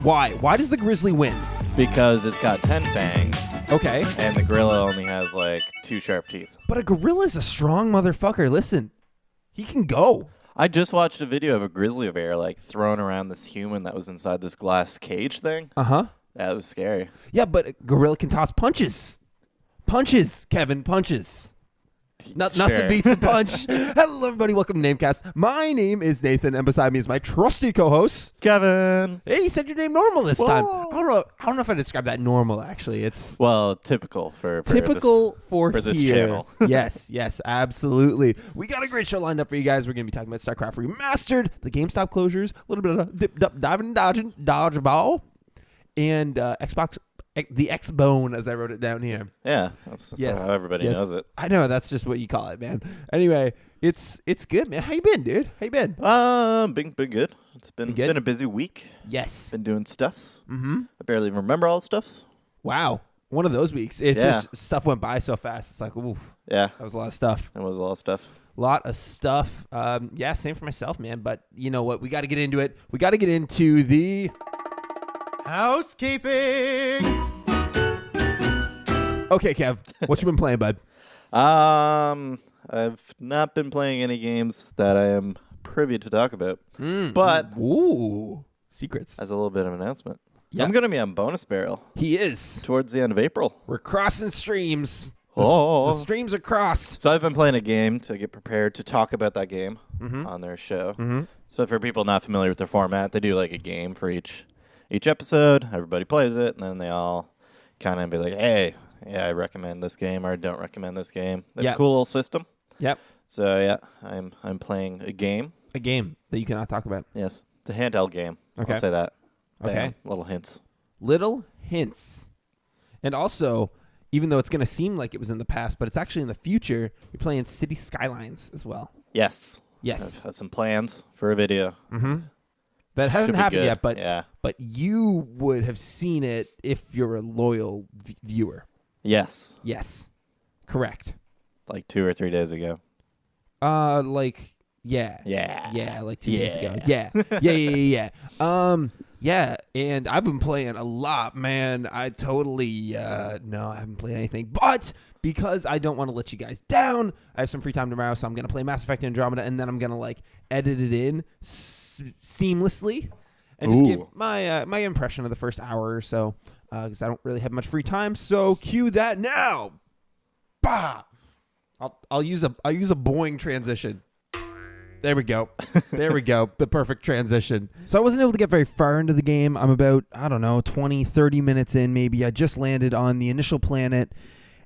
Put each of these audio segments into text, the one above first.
Why? Why does the grizzly win? Because it's got 10 fangs, Okay. and the gorilla only has, like, 2 sharp teeth. But a gorilla's a strong motherfucker. Listen, he can go. I just watched a video of a grizzly bear, like, throwing around this human that was inside this glass cage thing. Uh-huh. That was scary. Yeah, but a gorilla can toss punches. Punches, Kevin, punches. Nothing beats a punch. Hello, everybody. Welcome to NameCast. My name is Nathan, and beside me is my trusty co-host, Kevin. Hey, you said your name normal this time. I don't know if I describe that normal. Actually, it's typical for this here. channel. yes, absolutely. We got a great show lined up for you guys. We're going to be talking about Starcraft Remastered, the GameStop closures, a little bit of diving, dodging, Dodgeball, and Xbox. The Xbone, as I wrote it down here. Yeah, that's how everybody knows it. I know, that's just what you call it, man. Anyway, it's good, man. How you been, dude? How you been? Been good. It's been a busy week. Yes. Been doing stuffs. Mm-hmm. I barely remember all the stuffs. Wow. One of those weeks. It's just stuff went by so fast. It's like, ooh. Yeah. That was a lot of stuff. It was a lot of stuff. Lot of stuff. Yeah, same for myself, man. But you know what? We got to get into it. We got to get into the housekeeping. Okay, Kev, what you been playing, bud? I've not been playing any games that I am privy to talk about. But secrets. As a little bit of an announcement, yep. I'm going to be on Bonus Barrel. He is towards the end of April. We're crossing streams. The streams are crossed. So I've been playing a game to get prepared to talk about that game on their show. Mm-hmm. So for people not familiar with their format, they do like a game for each episode. Everybody plays it, and then they all kind of be like, hey, yeah, I recommend this game or I don't recommend this game. They have a cool little system. Yep. So yeah, I'm playing a game. A game that you cannot talk about. Yes. It's a handheld game. Okay. I'll say that. Okay. Bam. Little hints. Little hints. And also, even though it's going to seem like it was in the past, but it's actually in the future, you're playing City Skylines as well. Yes. Yes. I have some plans for a video. Mm-hmm. That hasn't happened yet, but you would have seen it if you're a loyal viewer. Yes. Yes. Correct. Like 2 or 3 days ago. Yeah, like 2 days ago. Yeah. Yeah, and I've been playing a lot, man. I totally, no, I haven't played anything. But because I don't want to let you guys down, I have some free time tomorrow, so I'm going to play Mass Effect Andromeda, and then I'm going to, edit it in seamlessly and just give my impression of the first hour or so, because I don't really have much free time. So cue that now. Bah! I'll use a Boeing transition. There we go. The perfect transition. So I wasn't able to get very far into the game. I'm about, 20, 30 minutes in maybe. I just landed on the initial planet,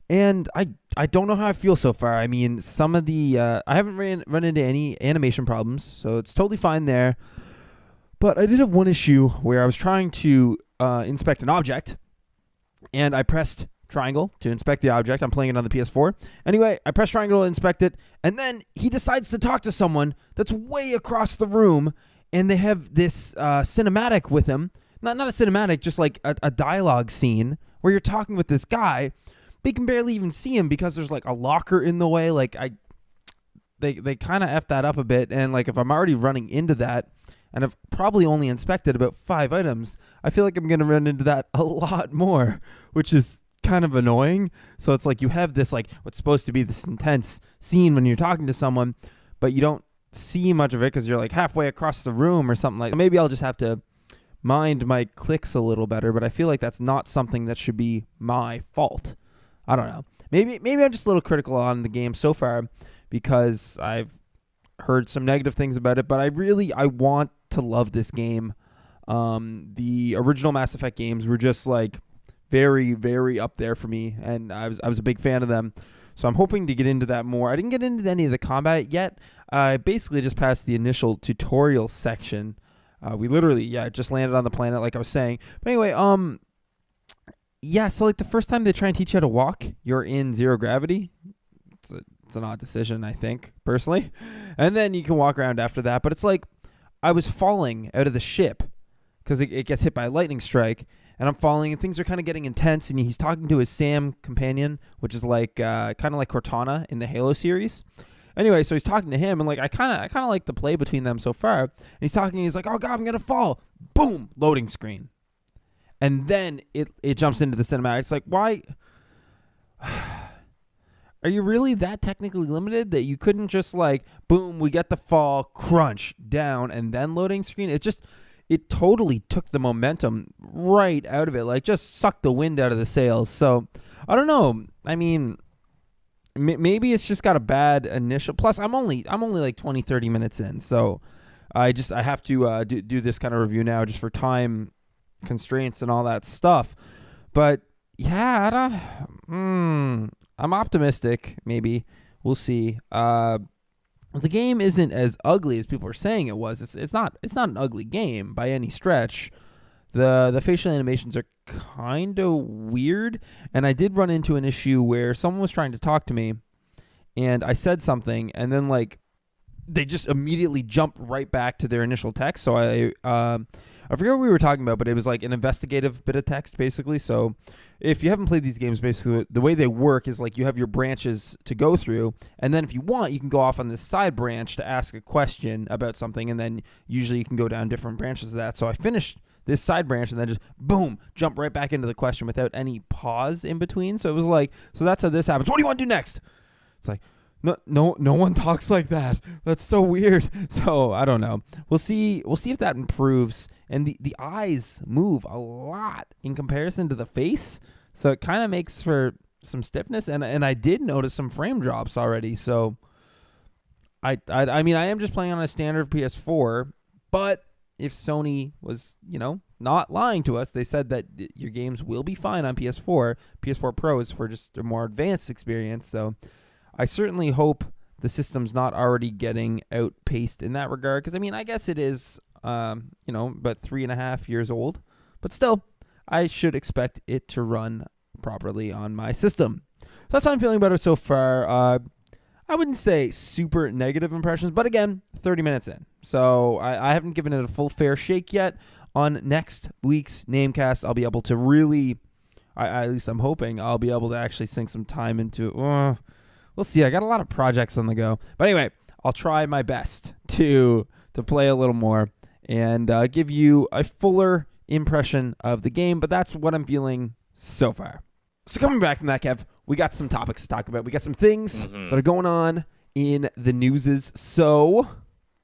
and I don't know how I feel so far. I mean, some of the I haven't run into any animation problems, so it's totally fine there. But I did have one issue where I was trying to inspect an object, and I pressed triangle to inspect the object. I'm playing it on the PS4. Anyway, I press triangle to inspect it, and then he decides to talk to someone that's way across the room, and they have this cinematic with him. Not a cinematic, just like a dialogue scene where you're talking with this guy, but you can barely even see him because there's a locker in the way. They kind of F that up a bit, and if I'm already running into that, and I've probably only inspected about 5 items, I feel like I'm going to run into that a lot more, which is kind of annoying. So it's you have this what's supposed to be this intense scene when you're talking to someone, but you don't see much of it because you're halfway across the room or something like that. Maybe I'll just have to mind my clicks a little better, but I feel like that's not something that should be my fault. I don't know. Maybe I'm just a little critical on the game so far because I've heard some negative things about it, but I want to love this game. The original Mass Effect games were just very, very up there for me, and I was a big fan of them. So I'm hoping to get into that more. I didn't get into any of the combat yet. I basically just passed the initial tutorial section. We literally, just landed on the planet like I was saying. But anyway, so the first time they try and teach you how to walk, you're in zero gravity. It's an odd decision, I think, personally. And then you can walk around after that. But it's I was falling out of the ship because it gets hit by a lightning strike. And I'm falling, and things are kind of getting intense. And he's talking to his Sam companion, which is kind of like Cortana in the Halo series. Anyway, so he's talking to him, and I kind of like the play between them so far. And he's talking, and he's like, "Oh God, I'm gonna fall!" Boom, loading screen. and then it jumps into the cinematic. It's like, why? Are you really that technically limited that you couldn't just like, boom, we get the fall, crunch, down, and then loading screen? It totally took the momentum right out of it, like just sucked the wind out of the sails. So I don't know. I mean, maybe it's just got a bad initial. Plus, I'm only like 20, 30 minutes in, so I have to do this kind of review now just for time constraints and all that stuff. But yeah, I'm optimistic. Maybe we'll see. The game isn't as ugly as people are saying it was. It's not an ugly game by any stretch. The facial animations are kind of weird, and I did run into an issue where someone was trying to talk to me, and I said something, and then like they just immediately jumped right back to their initial text. So I forget what we were talking about, but it was like an investigative bit of text basically. So if you haven't played these games, basically the way they work is like you have your branches to go through, and then if you want, you can go off on this side branch to ask a question about something, and then usually you can go down different branches of that. So I finished this side branch and then just boom, jump right back into the question without any pause in between. So it was like, so that's how this happens. What do you want to do next? It's like, no one talks like that. That's so weird. So I don't know. We'll see if that improves. And the eyes move a lot in comparison to the face. So it kind of makes for some stiffness. And I did notice some frame drops already. So I mean, I am just playing on a standard PS4, but if Sony was, not lying to us, they said that your games will be fine on PS4. PS4 Pro is for just a more advanced experience. So I certainly hope the system's not already getting outpaced in that regard. Because, I mean, I guess it is, about 3.5 years old. But still, I should expect it to run properly on my system. So that's how I'm feeling about it so far. I wouldn't say super negative impressions, but again, 30 minutes in. So I haven't given it a full fair shake yet. On next week's NameCast, I'll be able to really, at least I'm hoping, I'll be able to actually sink some time into, we'll see. I got a lot of projects on the go. But anyway, I'll try my best to play a little more and give you a fuller impression of the game. But that's what I'm feeling so far. So coming back from that, Kev, we got some topics to talk about. We got some things that are going on in the newses. So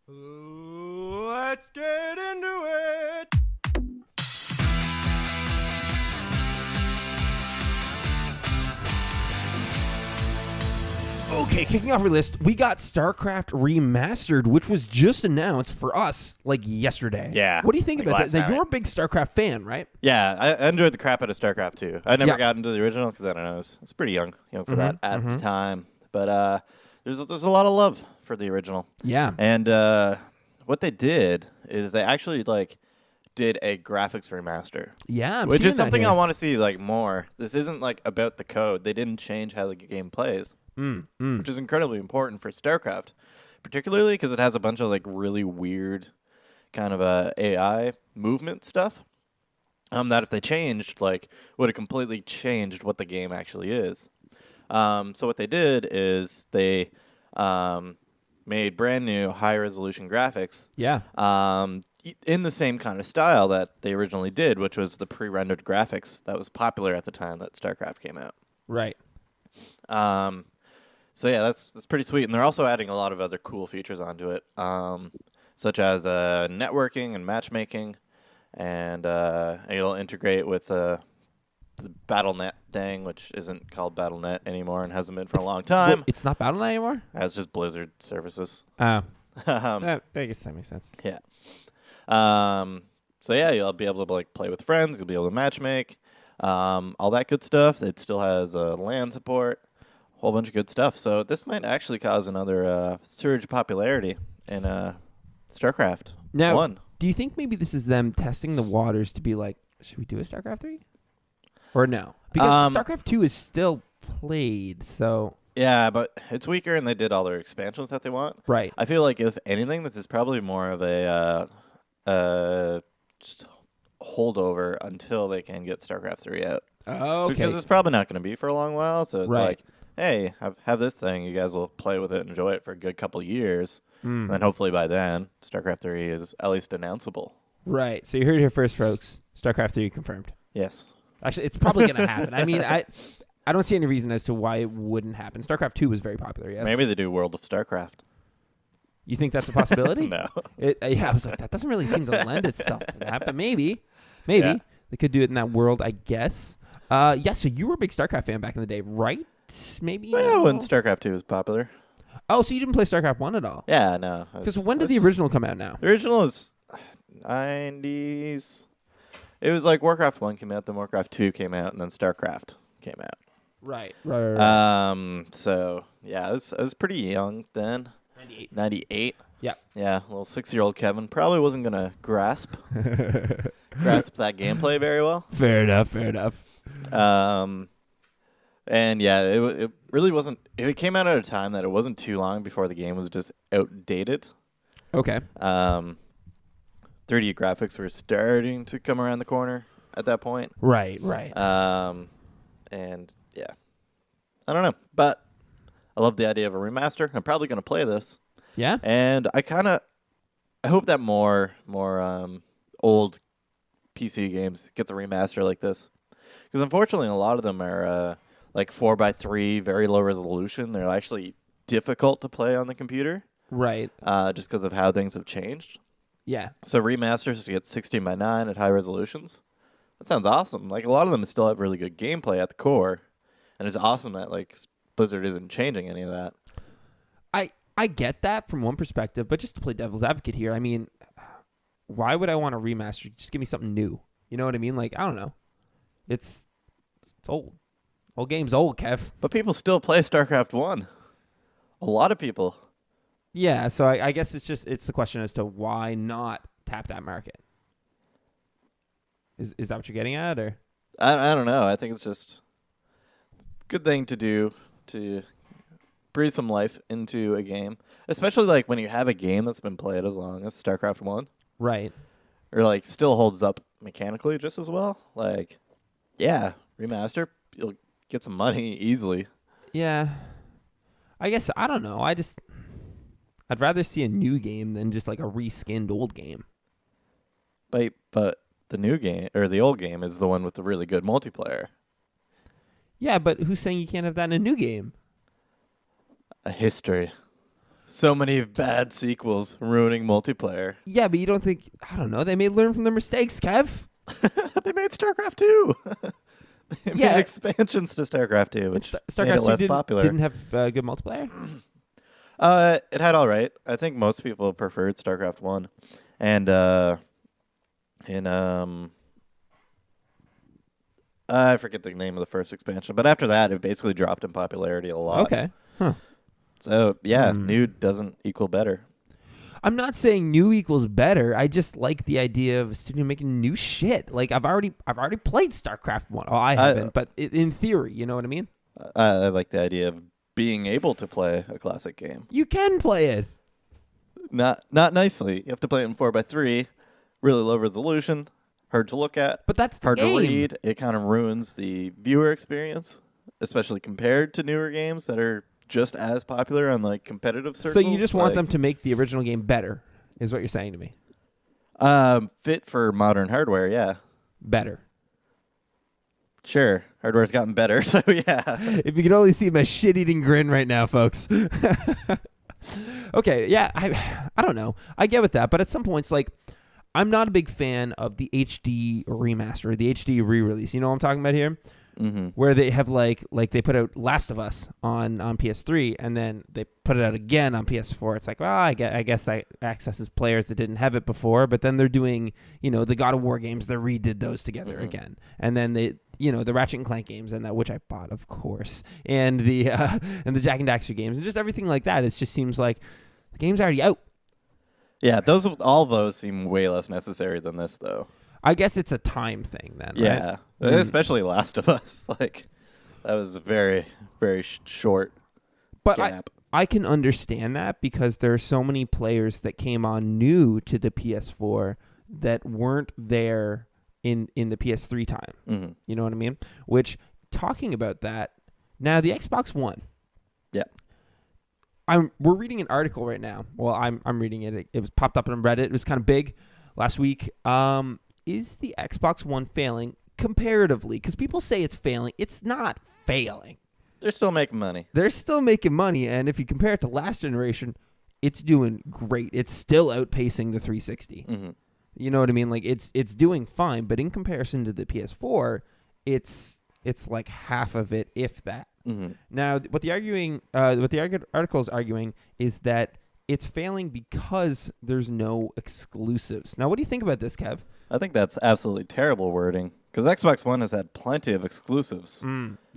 let's get into it. Okay, kicking off our list, we got Starcraft Remastered, which was just announced for us like yesterday. Yeah. What do you think about that? Now, you're a big Starcraft fan, right? Yeah, I enjoyed the crap out of Starcraft too. I never got into the original because I don't know, it's pretty young, for that at the time. But there's a lot of love for the original. Yeah. And what they did is they actually did a graphics remaster. Yeah, which is something I want to see more. This isn't about the code. They didn't change how the game plays. Which is incredibly important for StarCraft, particularly because it has a bunch of really weird kind of AI movement stuff that if they changed, would have completely changed what the game actually is. So what they did is they made brand new high resolution graphics. Yeah. In the same kind of style that they originally did, which was the pre-rendered graphics that was popular at the time that StarCraft came out. Right. So yeah, that's pretty sweet, and they're also adding a lot of other cool features onto it, such as networking and matchmaking, and it'll integrate with the BattleNet thing, which isn't called BattleNet anymore and hasn't been for a long time. Well, it's not BattleNet anymore? It's just Blizzard services. Oh, I guess that makes sense. Yeah. So yeah, you'll be able to play with friends. You'll be able to matchmake, all that good stuff. It still has LAN support. Whole bunch of good stuff. So this might actually cause another surge of popularity in StarCraft. Now, 1. Do you think maybe this is them testing the waters to be like, should we do a StarCraft 3? Or no? Because StarCraft 2 is still played, so... Yeah, but it's weaker, and they did all their expansions that they want. Right. I feel like, if anything, this is probably more of a just holdover until they can get StarCraft 3 out. Oh, okay. Because it's probably not going to be for a long while, so it's hey, have this thing. You guys will play with it and enjoy it for a good couple of years. And then hopefully by then, StarCraft 3 is at least announceable. Right. So you heard it here first, folks. StarCraft 3 confirmed. Yes. Actually, it's probably going to happen. I mean, I don't see any reason as to why it wouldn't happen. StarCraft 2 was very popular, yes? Maybe they do World of StarCraft. You think that's a possibility? No. Yeah, I was like, that doesn't really seem to lend itself to that, but maybe. Yeah. They could do it in that world, I guess. So you were a big StarCraft fan back in the day, right? Maybe? Well, when StarCraft 2 was popular. Oh, so you didn't play StarCraft 1 at all? Yeah, no. Because when did the original come out now? The original was 90s. It was like Warcraft 1 came out, then Warcraft 2 came out, and then StarCraft came out. Right. So, yeah, I was pretty young then. 98. Yeah. Yeah, little 6-year-old Kevin probably wasn't going to grasp that gameplay very well. Fair enough. And yeah, it really wasn't. It came out at a time that it wasn't too long before the game was just outdated. Okay. 3D graphics were starting to come around the corner at that point. Right. And yeah, I don't know, but I love the idea of a remaster. I'm probably going to play this. Yeah. And I hope that more old PC games get the remaster like this, because unfortunately a lot of them are like 4:3, very low resolution. They're actually difficult to play on the computer. Right. Just because of how things have changed. Yeah. So remasters to get 16:9 at high resolutions. That sounds awesome. Like, a lot of them still have really good gameplay at the core, and it's awesome that like Blizzard isn't changing any of that. I get that from one perspective, but just to play devil's advocate here, I mean, why would I want a remaster? Just give me something new. You know what I mean? Like, I don't know. It's old. Old game's old, Kev. But people still play StarCraft 1. A lot of people. Yeah, so I guess it's the question as to why not tap that market. Is that what you're getting at, or? I don't know. I think it's just a good thing to do to breathe some life into a game, especially like when you have a game that's been played as long as StarCraft 1. Right. Or like still holds up mechanically just as well. Like, yeah, remaster, you'll get some money easily. Yeah. I guess, I don't know. I'd rather see a new game than just like a reskinned old game. But the new game, or the old game, is the one with the really good multiplayer. Yeah, but who's saying you can't have that in a new game? A history. So many bad sequels ruining multiplayer. Yeah, but you don't think, I don't know, they may learn from their mistakes, Kev. They made StarCraft 2. They made expansions to StarCraft 2, which StarCraft made it less 2 popular. Didn't have good multiplayer? It had all right. I think most people preferred StarCraft 1. And I forget the name of the first expansion, but after that, it basically dropped in popularity a lot. Okay. Huh. So, yeah, new doesn't equal better. I'm not saying new equals better. I just like the idea of a studio making new shit. Like, I've already played StarCraft 1. Oh, I haven't, but in theory, you know what I mean? I like the idea of being able to play a classic game. You can play it. Not nicely. You have to play it in 4:3, really low resolution, hard to look at. But that's the hard game. to read. It kind of ruins the viewer experience, especially compared to newer games that are just as popular on like competitive circles. So you just want them to make the original game better, is what you're saying to me? Fit for modern hardware, yeah. Better. Sure, hardware's gotten better, so yeah. If you can only see my shit-eating grin right now, folks. Okay, yeah, I don't know. I get with that, but at some points, like, I'm not a big fan of the HD remaster, the HD re-release. You know what I'm talking about here? Mm-hmm. Where they have like they put out Last of Us on PS3, and then they put it out again on PS4. It's like, well, I guess that accesses players that didn't have it before, but then they're doing, the God of War games, they redid those together again, and then they, the Ratchet and Clank games, and that, which I bought, of course, and the Jack and Daxter games, and just everything like that. It just seems like the game's already out. Yeah, all those seem way less necessary than this, though. I guess it's a time thing then, yeah, right? Especially Last of Us. Like, that was a very, very short gap. I can understand that because there are so many players that came on new to the PS4 that weren't there in the PS3 time. Mm-hmm. You know what I mean? Which, talking about that, now the Xbox One. Yeah. We're reading an article right now. Well, I'm reading it. It was popped up on Reddit. It was kind of big last week. Is the Xbox One failing comparatively, because people say it's failing. It's not failing. They're still making money. They're still making money, and if you compare it to last generation, it's doing great. It's still outpacing the 360. Mm-hmm. You know what I mean? Like it's doing fine, but in comparison to the PS4, it's like half of it, if that. Mm-hmm. Now, what the article is arguing is that it's failing because there's no exclusives. Now, what do you think about this, Kev? I think that's absolutely terrible wording because Xbox One has had plenty of exclusives.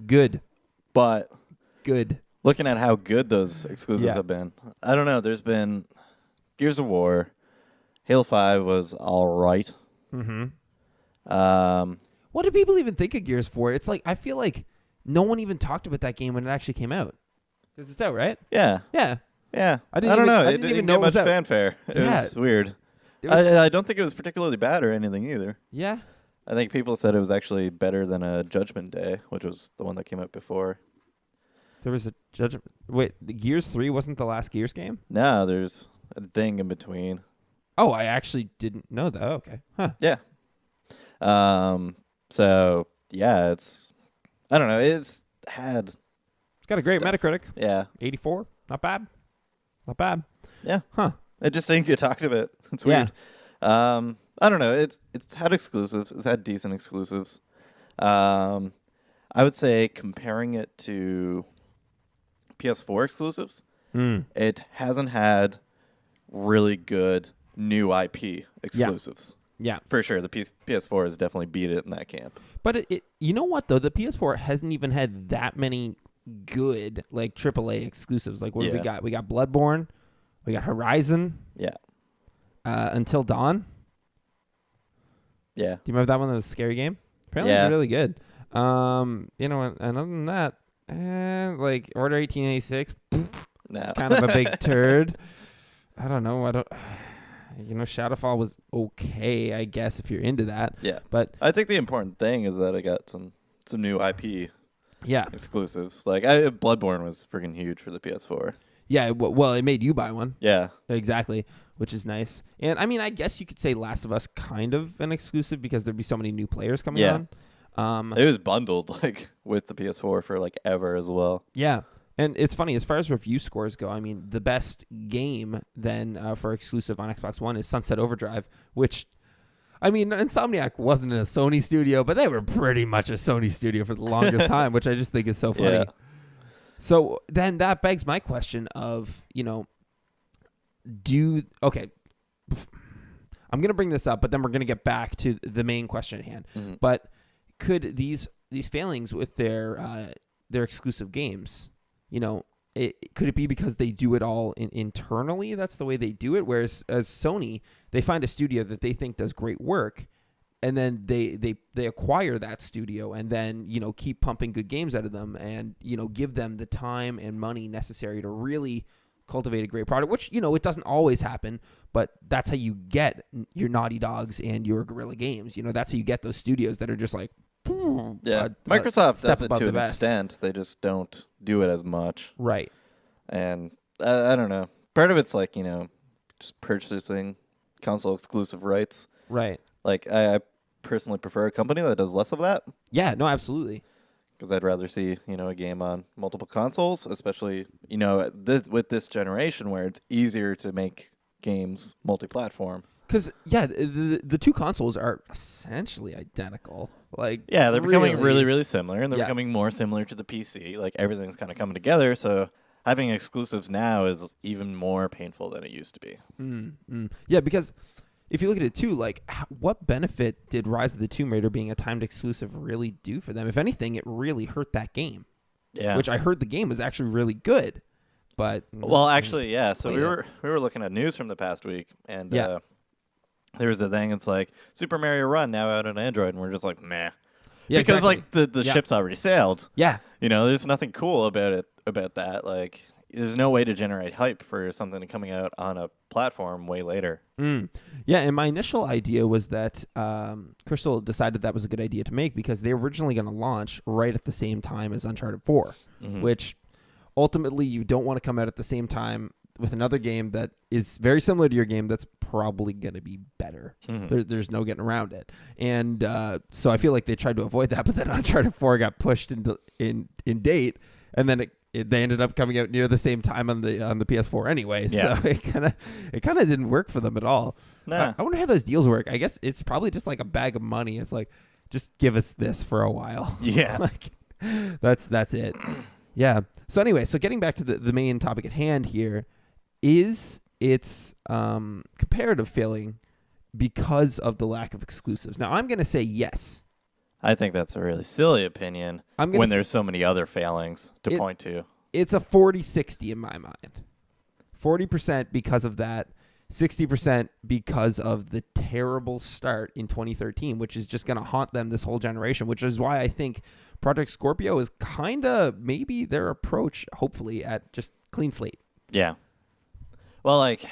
Good. But good. Looking at how good those exclusives have been, I don't know. There's been Gears of War, Halo 5 was all right. Mm-hmm. What do people even think of Gears 4? It's like I feel like no one even talked about that game when it actually came out. Because it's out, right? Yeah. Yeah. Yeah. I don't know. I It didn't get much fanfare. It was weird. I don't think it was particularly bad or anything either. Yeah. I think people said it was actually better than a Judgment Day, which was the one that came out before. There was a Judgment... Wait, the Gears 3 wasn't the last Gears game? No, there's a thing in between. Oh, I actually didn't know that. Oh, okay. Huh. Yeah. So, yeah, it's... I don't know. It's got a great Metacritic. Yeah. 84. Not bad. Not bad. Yeah. Huh. It just didn't get talked about. It's weird. Yeah. I don't know. It's had exclusives. It's had decent exclusives. I would say comparing it to PS4 exclusives, it hasn't had really good new IP exclusives. Yeah. For sure. The PS4 has definitely beat it in that camp. But it you know what, though? The PS4 hasn't even had that many good, like, AAA exclusives. Like, what do we got? We got Bloodborne. We got Horizon. Yeah. Until Dawn. Yeah. Do you remember that one? That was a scary game? Apparently it was really good. You know, and other than that, like, Order 1886, no. kind of a big turd. I don't know. You know, Shadowfall was okay, I guess, if you're into that. Yeah. But I think the important thing is that I got some new IP exclusives. Like, Bloodborne was freaking huge for the PS4. Yeah, well, it made you buy one. Yeah. Exactly, which is nice. And, I mean, I guess you could say Last of Us kind of an exclusive because there'd be so many new players coming on. It was bundled, like, with the PS4 for, like, ever as well. Yeah. And it's funny, as far as review scores go, I mean, the best game then for exclusive on Xbox One is Sunset Overdrive, which, I mean, Insomniac wasn't a Sony studio, but they were pretty much a Sony studio for the longest time, which I just think is so funny. Yeah. So then that begs my question of, you know, okay, I'm going to bring this up, but then we're going to get back to the main question at hand. Mm-hmm. But could these failings with their exclusive games, you know, could it be because they do it all internally? That's the way they do it. Whereas as Sony, they find a studio that they think does great work, and then they acquire that studio, and then, you know, keep pumping good games out of them, and, you know, give them the time and money necessary to really cultivate a great product. Which, you know, it doesn't always happen, but that's how you get your Naughty Dogs and your Guerrilla Games. You know, that's how you get those studios that are just like. Yeah, Microsoft does it to an extent. They just don't do it as much. Right. And I don't know. Part of it's like, you know, just purchasing console exclusive rights. Right. Like, I personally prefer a company that does less of that. Yeah, no, absolutely. Because I'd rather see, you know, a game on multiple consoles, especially, you know, with this generation where it's easier to make games multi-platform. Because, yeah, the two consoles are essentially identical. Like, yeah, they're becoming really, really similar, and they're becoming more similar to the PC. Like, everything's kind of coming together, so having exclusives now is even more painful than it used to be. Yeah, because if you look at it, too, like, what benefit did Rise of the Tomb Raider being a timed exclusive really do for them? If anything, it really hurt that game. Yeah. Which I heard the game was actually really good. But well, actually, yeah. So we were looking at news from the past week, and there was a thing. It's like Super Mario Run now out on Android, and we're just like, meh. Yeah, because like the ship's already sailed. Yeah. You know, there's nothing cool about it, about that. Like, there's no way to generate hype for something coming out on a platform way later. Yeah, and my initial idea was that Crystal decided that was a good idea to make because they were originally going to launch right at the same time as Uncharted 4, which ultimately you don't want to come out at the same time with another game that is very similar to your game that's probably going to be better. There's no getting around it. And so I feel like they tried to avoid that, but then Uncharted 4 got pushed in date, and then they ended up coming out near the same time on the PS4 anyway. Yeah. So it kind of didn't work for them at all. Nah. I wonder how those deals work. I guess it's probably just like a bag of money. It's like, just give us this for a while. Yeah. Like that's it. Yeah. So anyway, so getting back to the main topic at hand here, is it's comparative failing because of the lack of exclusives. Now I'm going to say yes. I think that's a really silly opinion when there's so many other failings to point to. It's a 40-60 in my mind. 40% because of that, 60% because of the terrible start in 2013, which is just going to haunt them this whole generation, which is why I think Project Scorpio is kind of maybe their approach, hopefully, at just clean slate. Yeah. Well, like,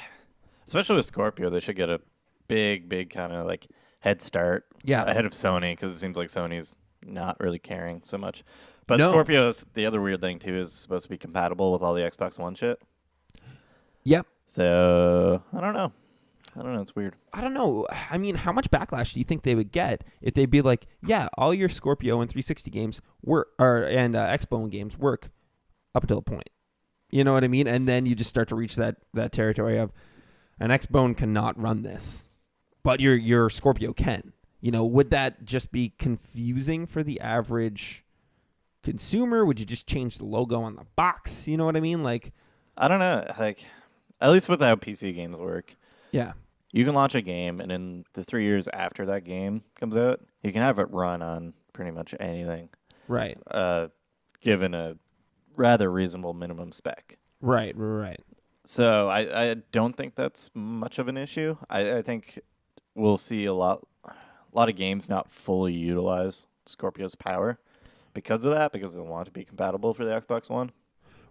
especially with Scorpio, they should get a big kind of like head start ahead of Sony, because it seems like Sony's not really caring so much. But Scorpio's, the other weird thing, too, is supposed to be compatible with all the Xbox One shit. Yep. So, I don't know. It's weird. I don't know. I mean, how much backlash do you think they would get if they'd be like, yeah, all your Scorpio and 360 games work, and Xbone games work up until a point. You know what I mean? And then you just start to reach that territory of an Xbone cannot run this, but your Scorpio can. You know, would that just be confusing for the average consumer? Would you just change the logo on the box? You know what I mean? Like, I don't know. Like, at least with how PC games work. Yeah. You can launch a game, and in the 3 years after that game comes out, you can have it run on pretty much anything. Right. Given a rather reasonable minimum spec. Right. So I don't think that's much of an issue. I think we'll see a lot of games not fully utilize Scorpio's power because of that, because they want it to be compatible for the Xbox One.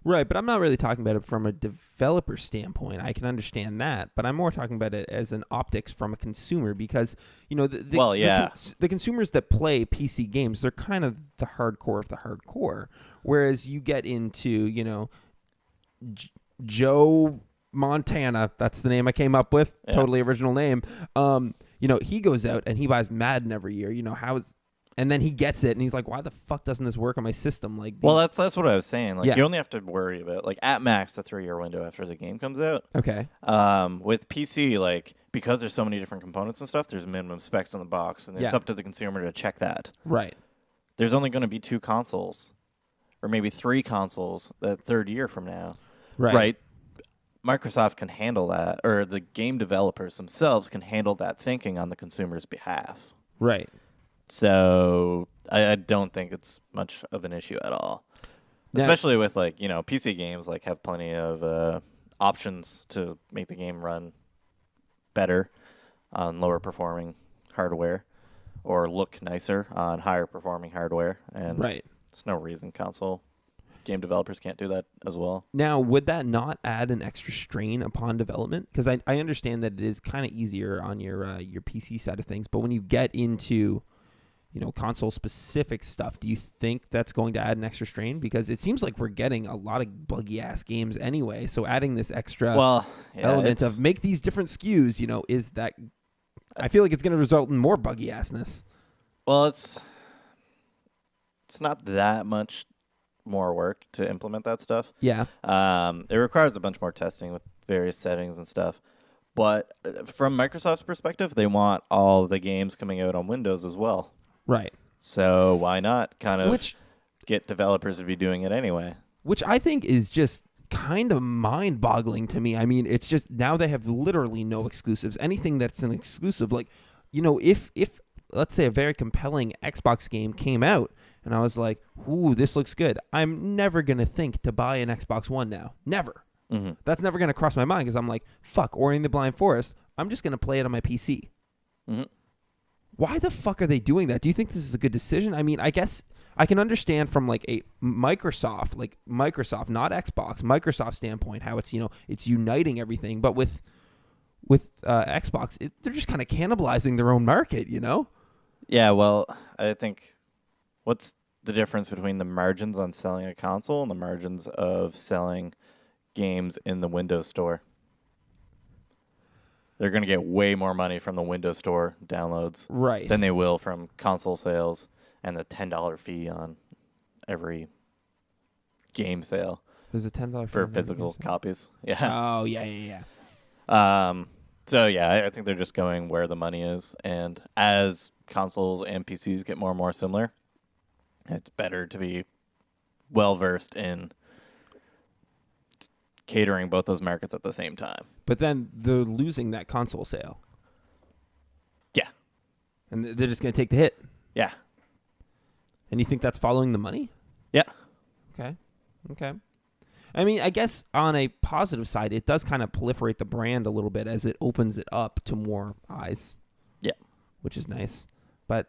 Right, but I'm not really talking about it from a developer standpoint. I can understand that, but I'm more talking about it as an optics from a consumer, because, you know, the consumers that play PC games, they're kind of the hardcore of the hardcore, whereas you get into, you know, Joe Montana, that's the name I came up with, totally original name. You know, he goes out and he buys Madden every year. You know, and then he gets it, and he's like, "Why the fuck doesn't this work on my system?" Like, well, that's what I was saying. Like, you only have to worry about, like, at max, the 3-year window after the game comes out. Okay. With PC, like, because there's so many different components and stuff, there's minimum specs on the box, and it's up to the consumer to check that. Right. There's only going to be 2 consoles, or maybe 3 consoles that third year from now. Right. Microsoft can handle that, or the game developers themselves can handle that thinking on the consumer's behalf. Right. So I don't think it's much of an issue at all, especially with, like, you know, PC games like have plenty of options to make the game run better on lower performing hardware or look nicer on higher performing hardware, and there's no reason console game developers can't do that as well. Now, would that not add an extra strain upon development? Because I understand that it is kind of easier on your PC side of things, but when you get into, you know, console specific stuff, do you think that's going to add an extra strain? Because it seems like we're getting a lot of buggy ass games anyway. So adding this extra element of make these different SKUs, you know, is that, I feel like it's going to result in more buggy assness. Well, it's not that much more work to implement that stuff. Yeah. It requires a bunch more testing with various settings and stuff. But from Microsoft's perspective, they want all the games coming out on Windows as well. Right. So why not kind of get developers to be doing it anyway? Which I think is just kind of mind-boggling to me. I mean, it's just now they have literally no exclusives. Anything that's an exclusive, like, you know, if let's say a very compelling Xbox game came out and I was like, ooh, this looks good, I'm never going to think to buy an Xbox One now. Never. Mm-hmm. That's never going to cross my mind, because I'm like, fuck, Ori and the Blind Forest, I'm just going to play it on my PC. Mm-hmm. Why the fuck are they doing that? Do you think this is a good decision? I mean, I guess I can understand from like a Microsoft, not Xbox, Microsoft standpoint, how it's, you know, it's uniting everything. But with Xbox, they're just kind of cannibalizing their own market, you know? Yeah, well, I think what's the difference between the margins on selling a console and the margins of selling games in the Windows Store? they're going to get way more money from the Windows Store downloads than they will from console sales and the $10 fee on every game sale. There's a $10 for physical copies. Yeah. Oh, yeah. So, yeah, I think they're just going where the money is. And as consoles and PCs get more and more similar, it's better to be well-versed in catering both those markets at the same time. But then they're losing that console sale. Yeah. And they're just going to take the hit. Yeah. And you think that's following the money? Yeah. Okay. I mean, I guess on a positive side, it does kind of proliferate the brand a little bit as it opens it up to more eyes. Yeah. Which is nice. But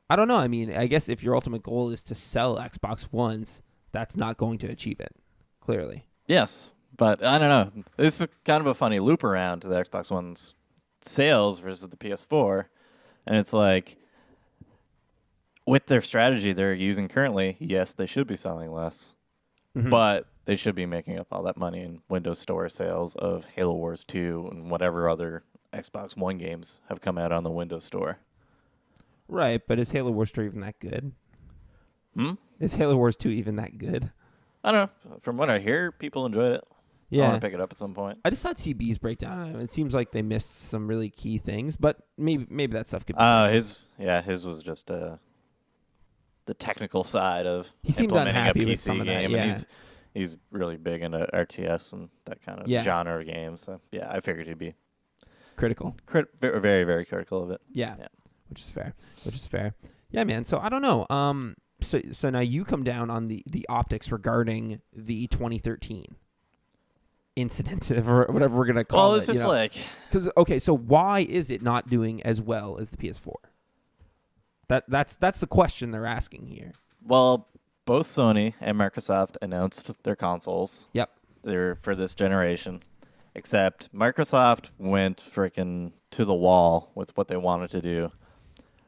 I don't know. I mean, I guess if your ultimate goal is to sell Xbox Ones, that's not going to achieve it, clearly. Yes. But I don't know. It's kind of a funny loop around to the Xbox One's sales versus the PS4. And it's like, with their strategy they're using currently, yes, they should be selling less. Mm-hmm. But they should be making up all that money in Windows Store sales of Halo Wars 2 and whatever other Xbox One games have come out on the Windows Store. Right, but is Halo Wars 2 even that good? Is Halo Wars 2 even that good? I don't know. From what I hear, people enjoyed it. Yeah. I want to pick it up at some point. I just saw TB's breakdown. It seems like they missed some really key things, but maybe that stuff could be fixed. His was just the technical side of he seemed implementing unhappy a PC with some of game. that, yeah. And he's really big into RTS and that kind of genre of games. So, yeah, I figured he'd be critical. Very, very, very critical of it. Yeah. Which is fair. Yeah, man. So I don't know. So now you come down on the optics regarding the 2013 incident, or whatever we're gonna call it. Well, it's just like because so why is it not doing as well as the PS4? That's the question they're asking here. Well, both Sony and Microsoft announced their consoles. Yep. They're for this generation. Except Microsoft went freaking to the wall with what they wanted to do.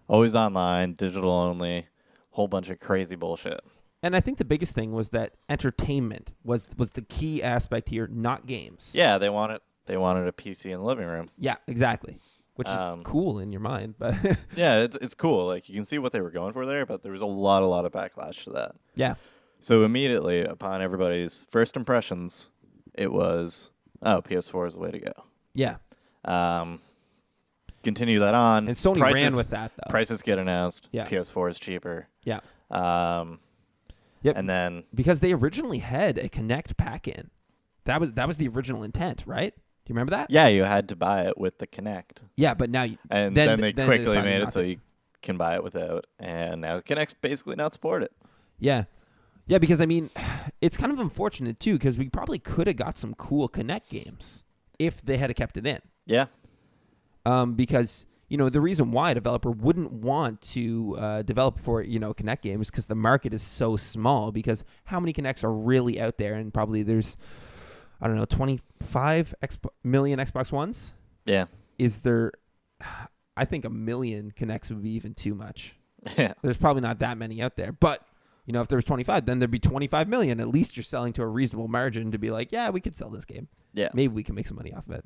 Always online, digital only, whole bunch of crazy bullshit. And I think the biggest thing was that entertainment was the key aspect here, not games. Yeah, they wanted a PC in the living room. Yeah, exactly. Which is cool in your mind, but yeah, it's cool. Like you can see what they were going for there, but there was a lot of backlash to that. Yeah. So immediately upon everybody's first impressions, it was, PS4 is the way to go. Yeah. Continue that on. And Sony ran with that, though. Prices get announced. Yeah. PS4 is cheaper. Yeah. Yep. And then because they originally had a Kinect pack-in. That was the original intent, right? Do you remember that? Yeah, you had to buy it with the Kinect. Yeah, but now then they quickly made it so you can buy it without, and now Kinect's basically not supported. Yeah. Yeah, because I mean, it's kind of unfortunate too, because we probably could have got some cool Kinect games if they had kept it in. Yeah. Because the reason why a developer wouldn't want to develop for Kinect games because the market is so small. Because how many Kinects are really out there? And probably there's 25 million Xbox Ones. Yeah. Is there? I think 1 million Kinects would be even too much. Yeah. There's probably not that many out there, but. If there was 25, then there'd be 25 million. At least you're selling to a reasonable margin to be like, yeah, we could sell this game. Yeah. Maybe we can make some money off of it.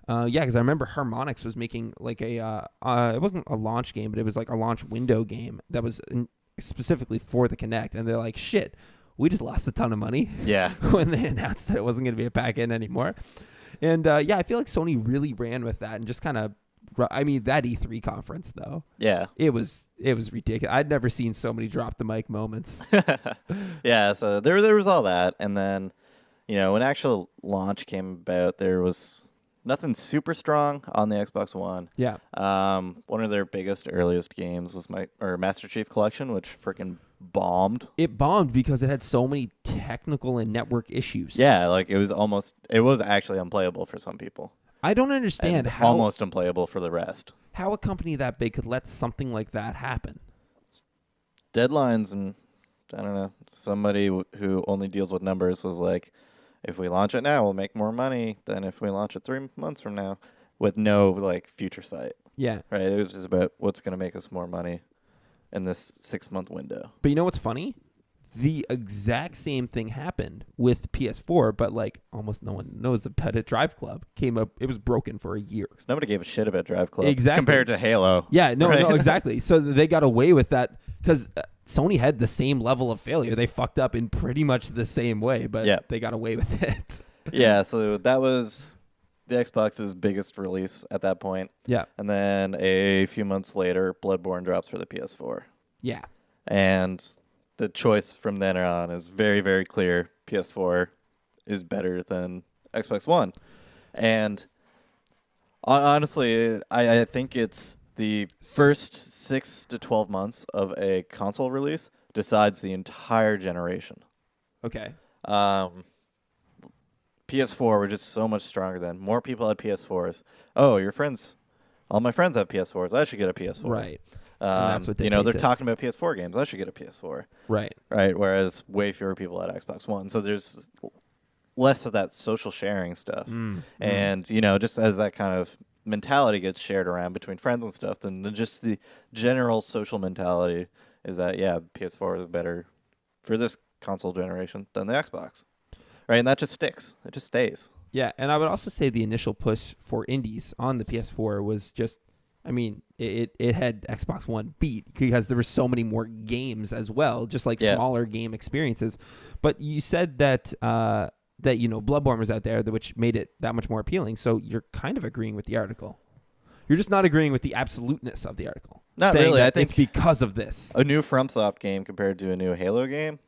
Because I remember Harmonix was making like it wasn't a launch game, but it was like a launch window game that was specifically for the Kinect. And they're like, shit, we just lost a ton of money. Yeah. When they announced that it wasn't going to be a pack-in anymore. And I feel like Sony really ran with that and just kind of, that E3 conference though. Yeah. It was ridiculous. I'd never seen so many drop the mic moments. Yeah, so there was all that, and then when actual launch came about, there was nothing super strong on the Xbox One. Yeah. One of their biggest earliest games was Master Chief Collection, which freaking bombed. It bombed because it had so many technical and network issues. Yeah, like it was actually unplayable for some people. I don't understand how almost unplayable for the rest. How a company that big could let something like that happen. Deadlines, and I don't know, somebody who only deals with numbers was like, if we launch it now, we'll make more money than if we launch it 3 months from now, with no future sight. Yeah. Right. It was just about what's going to make us more money in this 6-month window. But you know what's funny? the exact same thing happened with PS4, but like almost no one knows about it. Drive Club came up. It was broken for a year. Nobody gave a shit about Drive Club. Exactly. Compared to Halo. Yeah, no, right? no, exactly. So they got away with that because Sony had the same level of failure. They fucked up in pretty much the same way, but they got away with it. Yeah, so that was the Xbox's biggest release at that point. Yeah. And then a few months later, Bloodborne drops for the PS4. Yeah. And the choice from then on is very, very clear. PS4 is better than Xbox One. And honestly, I think it's the first 6 to 12 months of a console release decides the entire generation. Okay. PS4 were just so much stronger then. More people had PS4s. Oh, all my friends have PS4s. I should get a PS4. Right. That's what they're talking about PS4 games. I should get a PS4. Right. Right. Whereas way fewer people had Xbox One. So there's less of that social sharing stuff. And, just as that kind of mentality gets shared around between friends and stuff, then just the general social mentality is that, PS4 is better for this console generation than the Xbox. Right. And that just sticks. It just stays. Yeah. And I would also say the initial push for indies on the PS4 was just, it had Xbox One beat because there were so many more games as well, just like smaller game experiences. But you said that Bloodborne was out there, which made it that much more appealing. So you're kind of agreeing with the article. You're just not agreeing with the absoluteness of the article. Not really. I think it's because of this. A new FromSoft game compared to a new Halo game,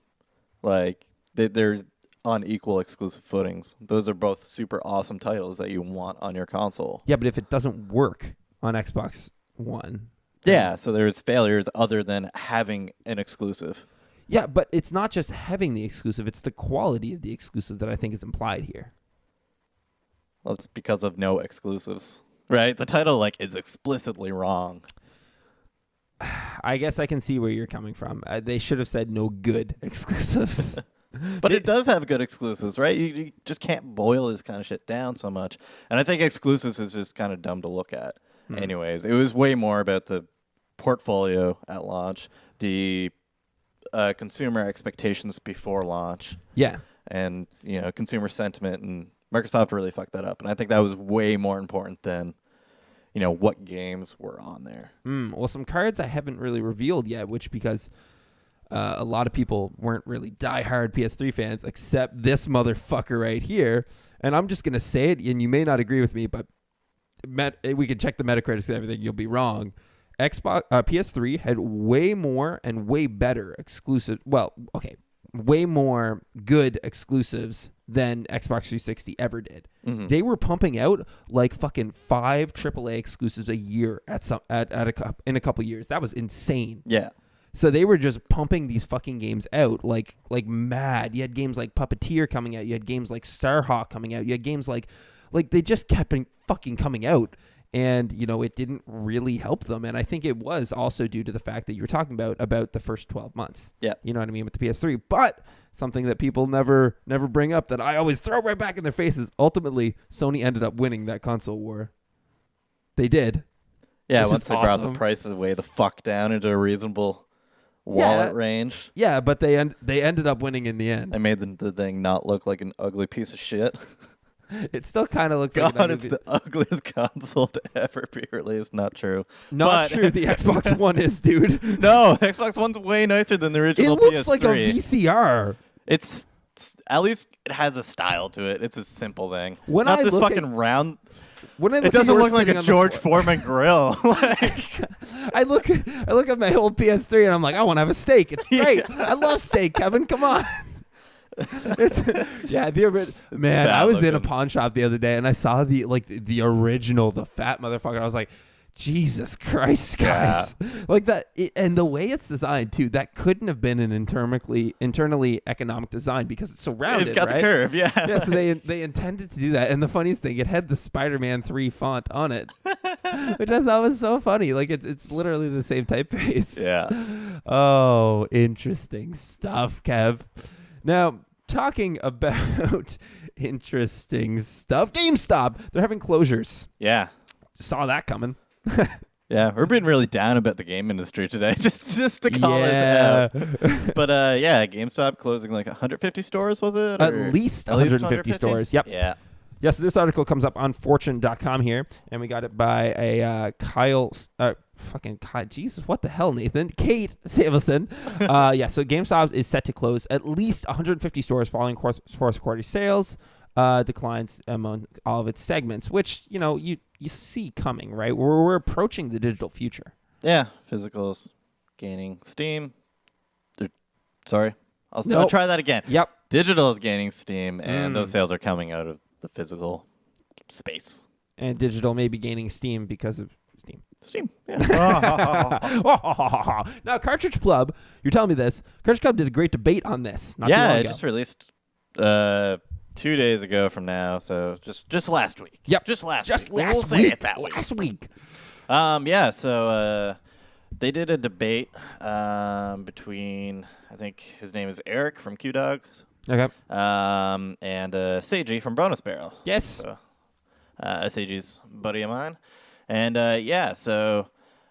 like they're on equal exclusive footings. Those are both super awesome titles that you want on your console. Yeah, but if it doesn't work on Xbox One. Yeah, so there's failures other than having an exclusive. Yeah, but it's not just having the exclusive, it's the quality of the exclusive that I think is implied here. Well, it's because of no exclusives, right? The title is explicitly wrong. I guess I can see where you're coming from. They should have said no good exclusives. But it does have good exclusives, right? You just can't boil this kind of shit down so much. And I think exclusives is just kind of dumb to look at. Anyways, it was way more about the portfolio at launch, the consumer expectations before launch. Yeah. And, consumer sentiment. And Microsoft really fucked that up. And I think that was way more important than, what games were on there. Well, some cards I haven't really revealed yet, because a lot of people weren't really diehard PS3 fans, except this motherfucker right here. And I'm just going to say it, and you may not agree with me, but we can check the Metacritics and everything. You'll be wrong. PS3 had way more and way better exclusive. Well, okay, way more good exclusives than Xbox 360 ever did. Mm-hmm. They were pumping out like fucking 5 AAA exclusives a year in a couple years. That was insane. Yeah. So they were just pumping these fucking games out like mad. You had games like Puppeteer coming out. You had games like Starhawk coming out. You had games like they just kept fucking coming out. And, it didn't really help them. And I think it was also due to the fact that you were talking about the first 12 months. Yeah. You know what I mean? With the PS3. But something that people never bring up that I always throw right back in their faces. Ultimately, Sony ended up winning that console war. They did. Yeah, once they brought the prices way the fuck down into a reasonable wallet range. Yeah, but they ended up winning in the end. They made the thing not look like an ugly piece of shit. It still kind of looks like it's the ugliest console to ever be released. Not true. Not true. The Xbox One is, dude. No, Xbox One's way nicer than the original PS3. It looks like a VCR. It's at least it has a style to it. It's a simple thing. When Not I this look fucking round. It doesn't look like a George Foreman grill. I look at my old PS3 and I'm like, I want to have a steak. It's great. Yeah. I love steak, Kevin. Come on. Man, I was in a pawn shop the other day and I saw the original, the fat motherfucker. I was like, Jesus Christ, guys. Yeah. Like that, and the way it's designed too, that couldn't have been an internally economic design because it's so rounded. It's got right? the curve, yeah. Yeah, so they intended to do that. And the funniest thing, it had the Spider-Man 3 font on it, which I thought was so funny. Like it's literally the same typeface. Yeah. Oh, interesting stuff, Kev. Now, talking about interesting stuff, GameStop, they're having closures. Yeah. Saw that coming. Yeah, we're being really down about the game industry today, just to call us out. But GameStop closing like 150 stores, was it? At least 150 stores. Yep. Yeah. Yeah, so this article comes up on Fortune.com here, and we got it by a Kyle, Jesus, what the hell, Nathan? Kate Samuelson. So GameStop is set to close at least 150 stores following fourth quarter sales declines among all of its segments, which, you see coming, right? We're approaching the digital future. Yeah, physical's gaining steam. I'll try that again. Yep. Digital is gaining steam, and those sales are coming out of the physical space. And digital may be gaining steam because of Steam. Yeah. Now, Cartridge Club, you're telling me this. Cartridge Club did a great debate on this. Not too long ago. It just released 2 days ago from now, so just last week. Yep. Just last week. We'll say it that way. Last week. So they did a debate between, I think his name is Eric from QDog. Okay. And Seiji from Bonus Barrel. Yes. So, Seiji's buddy of mine. And Eric,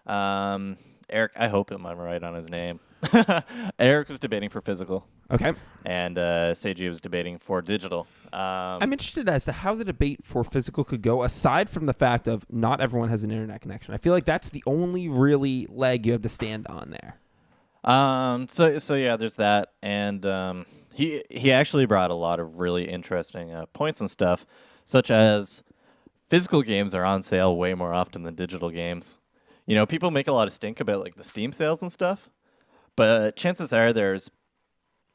I hope I'm right on his name. Eric was debating for physical. Okay. And Seiji was debating for digital. I'm interested as to how the debate for physical could go, aside from the fact of not everyone has an internet connection. I feel like that's the only really leg you have to stand on there. So yeah, there's that. And he actually brought a lot of really interesting points and stuff, such as physical games are on sale way more often than digital games. People make a lot of stink about like the Steam sales and stuff, but chances are there's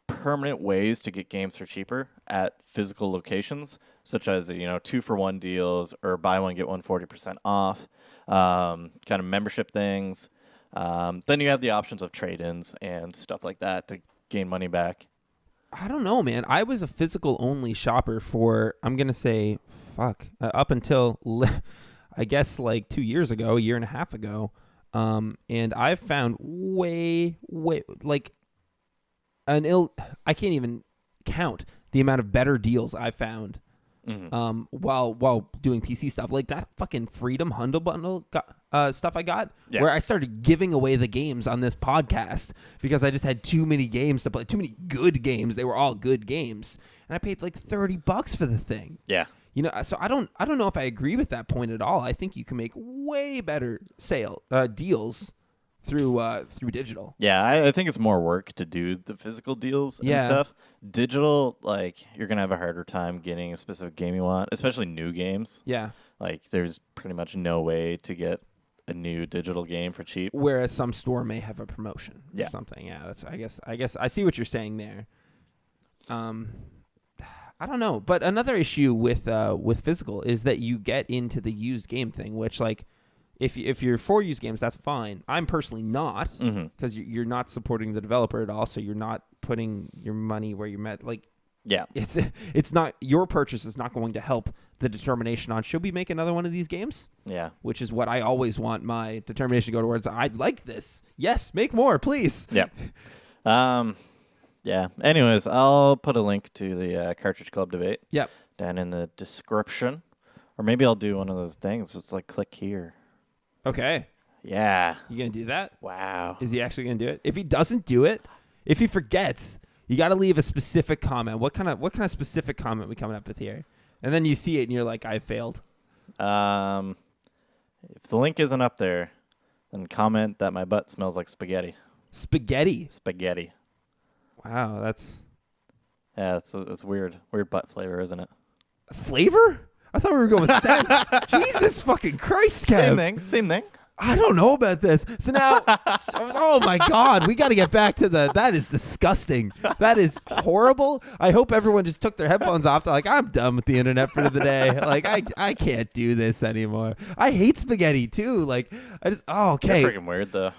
permanent ways to get games for cheaper at physical locations, such as 2-for-1 deals or buy one get one 40% off, kind of membership things. Then you have the options of trade-ins and stuff like that to gain money back. I don't know, man. I was a physical only shopper for, I'm going to say, up until, I guess, like 2 years ago, a year and a half ago. And I've found way, like, I can't even count the amount of better deals I found while doing PC stuff. Like that fucking Freedom Humble Bundle stuff I got, where I started giving away the games on this podcast because I just had too many games to play, too many good games. They were all good games. And I paid like $30 for the thing. Yeah. So I don't know if I agree with that point at all. I think you can make way better deals through digital. Yeah, I think it's more work to do the physical deals and stuff. Digital, like, you're going to have a harder time getting a specific game you want, especially new games. Yeah. Like, there's pretty much no way to get a new digital game for cheap. Whereas some store may have a promotion or Yeah. something. Yeah, that's I guess I see what you're saying there. I don't know, but another issue with physical is that you get into the used game thing, which, like, if you're for used games, that's fine. I'm personally not, because you're not supporting the developer at all, so you're not putting your money where you're met. Like, yeah, it's not, your purchase is not going to help the determination on should we make another one of these games? Yeah, which is what I always want my determination to go towards. I like this. Yes, make more, please. Yeah. Yeah. Anyways, I'll put a link to the Cartridge Club debate. Yep. Down in the description, or maybe I'll do one of those things. It's like click here. Okay. Yeah. You gonna do that? Wow. Is he actually gonna do it? If he doesn't do it, if he forgets, you got to leave a specific comment. What kind of specific comment are we coming up with here? And then you see it and you're like, I failed. If the link isn't up there, then comment that my butt smells like spaghetti. Spaghetti. Wow, that's it's weird. Weird butt flavor, isn't it? Flavor? I thought we were going with sense. Jesus fucking Christ, Kev. Same thing. I don't know about this. So now, oh my God, we got to get back to that is disgusting. That is horrible. I hope everyone just took their headphones off. They're like, I'm done with the internet for the day. Like, I can't do this anymore. I hate spaghetti too. Like, okay. You're freaking weird though.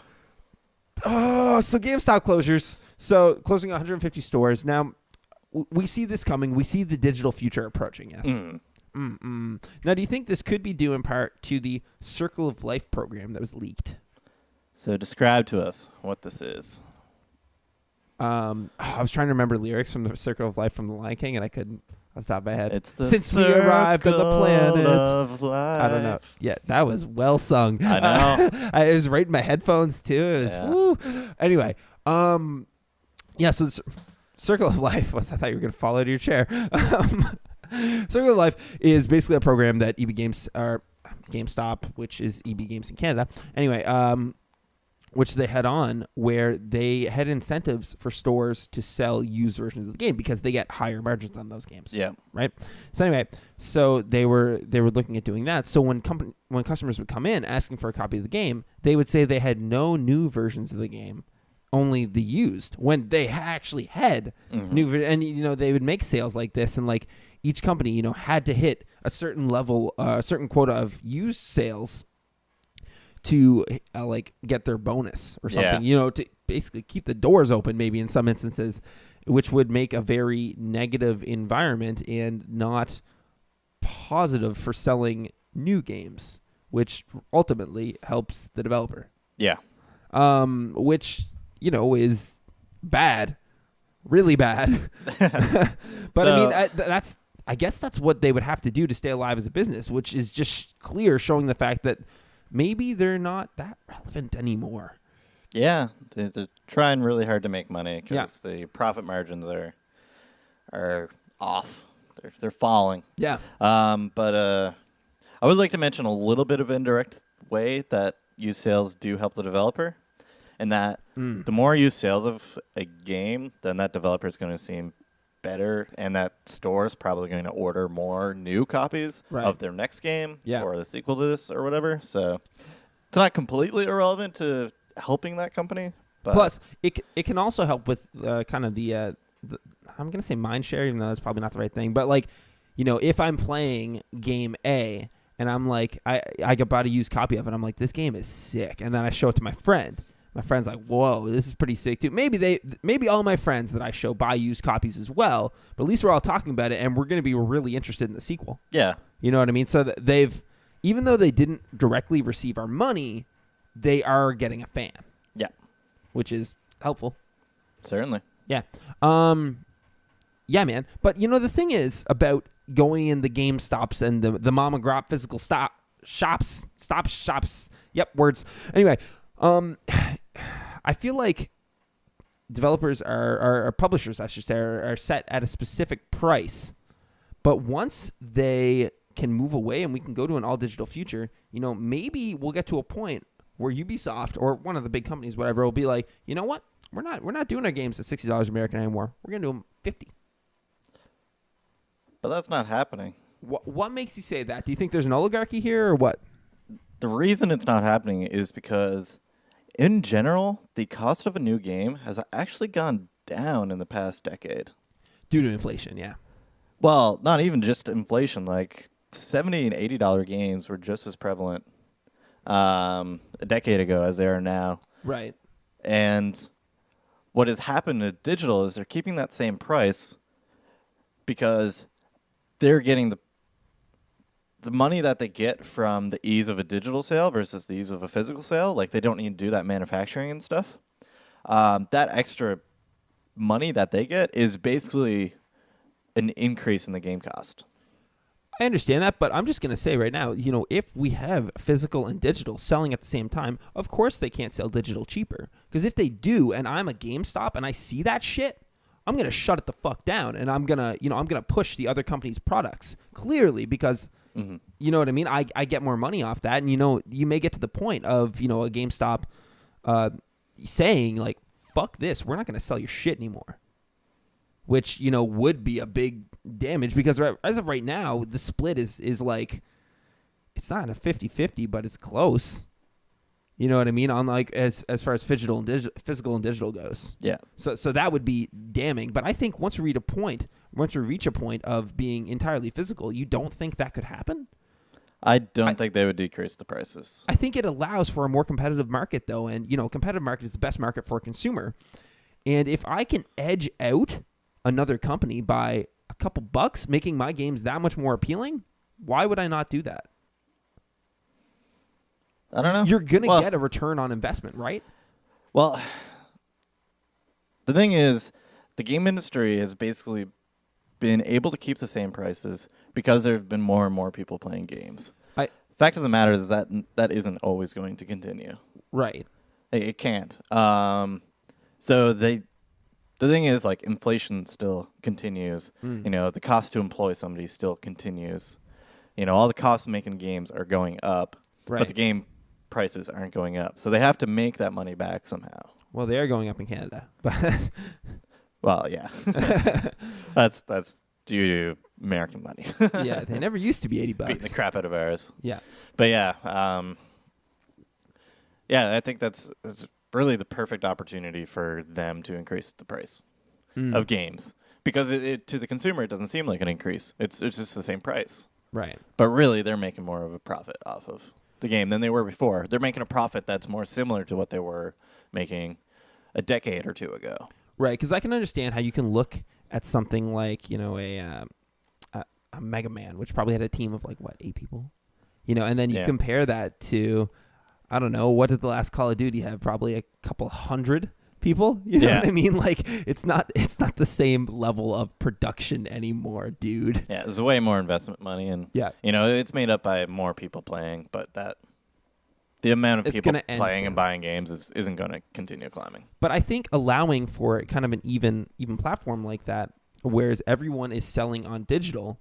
Oh, so GameStop closures. So closing 150 stores. Now, we see this coming. We see the digital future approaching, yes. Now, do you think this could be due in part to the Circle of Life program that was leaked? So describe to us what this is. I was trying to remember lyrics from the Circle of Life from The Lion King, and I couldn't. I off the top of my head. It's the Since we arrived on the planet. Of life. I don't know. Yeah, that was well sung. I know. It was right in my headphones too. It was woo. Anyway, yeah. So Circle of Life. I thought you were gonna fall out of your chair. Circle of Life is basically a program that EB Games or GameStop, which is EB Games in Canada. Anyway, which they had on where they had incentives for stores to sell used versions of the game because they get higher margins on those games. Yeah. Right. So anyway, so they were looking at doing that. So when customers would come in asking for a copy of the game, they would say they had no new versions of the game, only the used, when they actually had new. And they would make sales like this, and like each company had to hit a certain level, a certain quota of used sales to like get their bonus or something, to basically keep the doors open maybe in some instances, which would make a very negative environment and not positive for selling new games, which ultimately helps the developer. Yeah. Which, is bad, really bad. But I guess that's what they would have to do to stay alive as a business, which is just clear, showing the fact that maybe they're not that relevant anymore. Yeah, they're trying really hard to make money because the profit margins are off. They're falling. Yeah. But I would like to mention a little bit of indirect way that used sales do help the developer, and that the more used sales of a game, then that developer is going to seem better, and that store is probably going to order more new copies of their next game or the sequel to this or whatever. So it's not completely irrelevant to helping that company. But plus, it can also help with kind of the I'm going to say mind share, even though that's probably not the right thing. But like, if I'm playing game A and I'm like, I bought a used copy of it, I'm like, this game is sick, and then I show it to my friend. My friend's like, whoa, this is pretty sick too. Maybe all my friends that I show buy used copies as well, but at least we're all talking about it, and we're going to be really interested in the sequel. Yeah. You know what I mean? So even though they didn't directly receive our money, they are getting a fan. Yeah. Which is helpful. Certainly. Yeah. Yeah, man. But the thing is about going in the GameStops and the mom and pop physical shops. Yep, words. Anyway, I feel like developers or publishers, I should say, are set at a specific price. But once they can move away and we can go to an all-digital future, maybe we'll get to a point where Ubisoft or one of the big companies, whatever, will be like, you know what? We're not doing our games at $60 American anymore. We're going to do them $50. But that's not happening. What makes you say that? Do you think there's an oligarchy here or what? The reason it's not happening is because, in general, the cost of a new game has actually gone down in the past decade. Due to inflation, yeah. Well, not even just inflation. Like $70 and $80 games were just as prevalent a decade ago as they are now. Right. And what has happened to digital is they're keeping that same price because they're getting the money that they get from the ease of a digital sale versus the ease of a physical sale. Like, they don't need to do that manufacturing and stuff. That extra money that they get is basically an increase in the game cost. I understand that, but I'm just going to say right now, if we have physical and digital selling at the same time, of course they can't sell digital cheaper. Because if they do, and I'm a GameStop and I see that shit, I'm going to shut it the fuck down, and I'm going to push the other company's products clearly because you know what I mean? I get more money off that, and you may get to the point of, a GameStop saying like, fuck this, we're not going to sell your shit anymore. Which, would be a big damage because as of right now, the split is like, it's not a 50-50, but it's close. You know what I mean? On like as far as physical and digital goes. Yeah. So that would be damning. But I think once we reach a point of being entirely physical, you don't think that could happen? I don't think they would decrease the prices. I think it allows for a more competitive market, though. And, competitive market is the best market for a consumer. And if I can edge out another company by a couple bucks, making my games that much more appealing, why would I not do that? I don't know. You're going to get a return on investment, right? Well, the thing is, the game industry has basically been able to keep the same prices because there have been more and more people playing games. Fact of the matter is that isn't always going to continue. Right. It can't. So the thing is, like, inflation still continues. You know, the cost to employ somebody still continues. You know, all the costs of making games are going up, but the game prices aren't going up. So they have to make that money back somehow. Well, they are going up in Canada, but well, yeah, that's due to American money. Yeah, they never used to be $80. Beating the crap out of ours. Yeah, but yeah, I think that's really the perfect opportunity for them to increase the price of games, because it to the consumer it doesn't seem like an increase. It's just the same price. Right. But really, they're making more of a profit off of the game than they were before. They're making a profit that's more similar to what they were making a decade or two ago. Right, because I can understand how you can look at something like, you know, a Mega Man, which probably had a team of, like, what, 8 people? You know, and then you compare that to, I don't know, what did the last Call of Duty have? Probably a couple hundred people? You know what I mean? Like, it's not the same level of production anymore, dude. Yeah, there's way more investment money, and, you know, it's made up by more people playing, but the amount of people playing and buying games isn't going to continue climbing. But I think allowing for kind of an even platform like that, whereas everyone is selling on digital,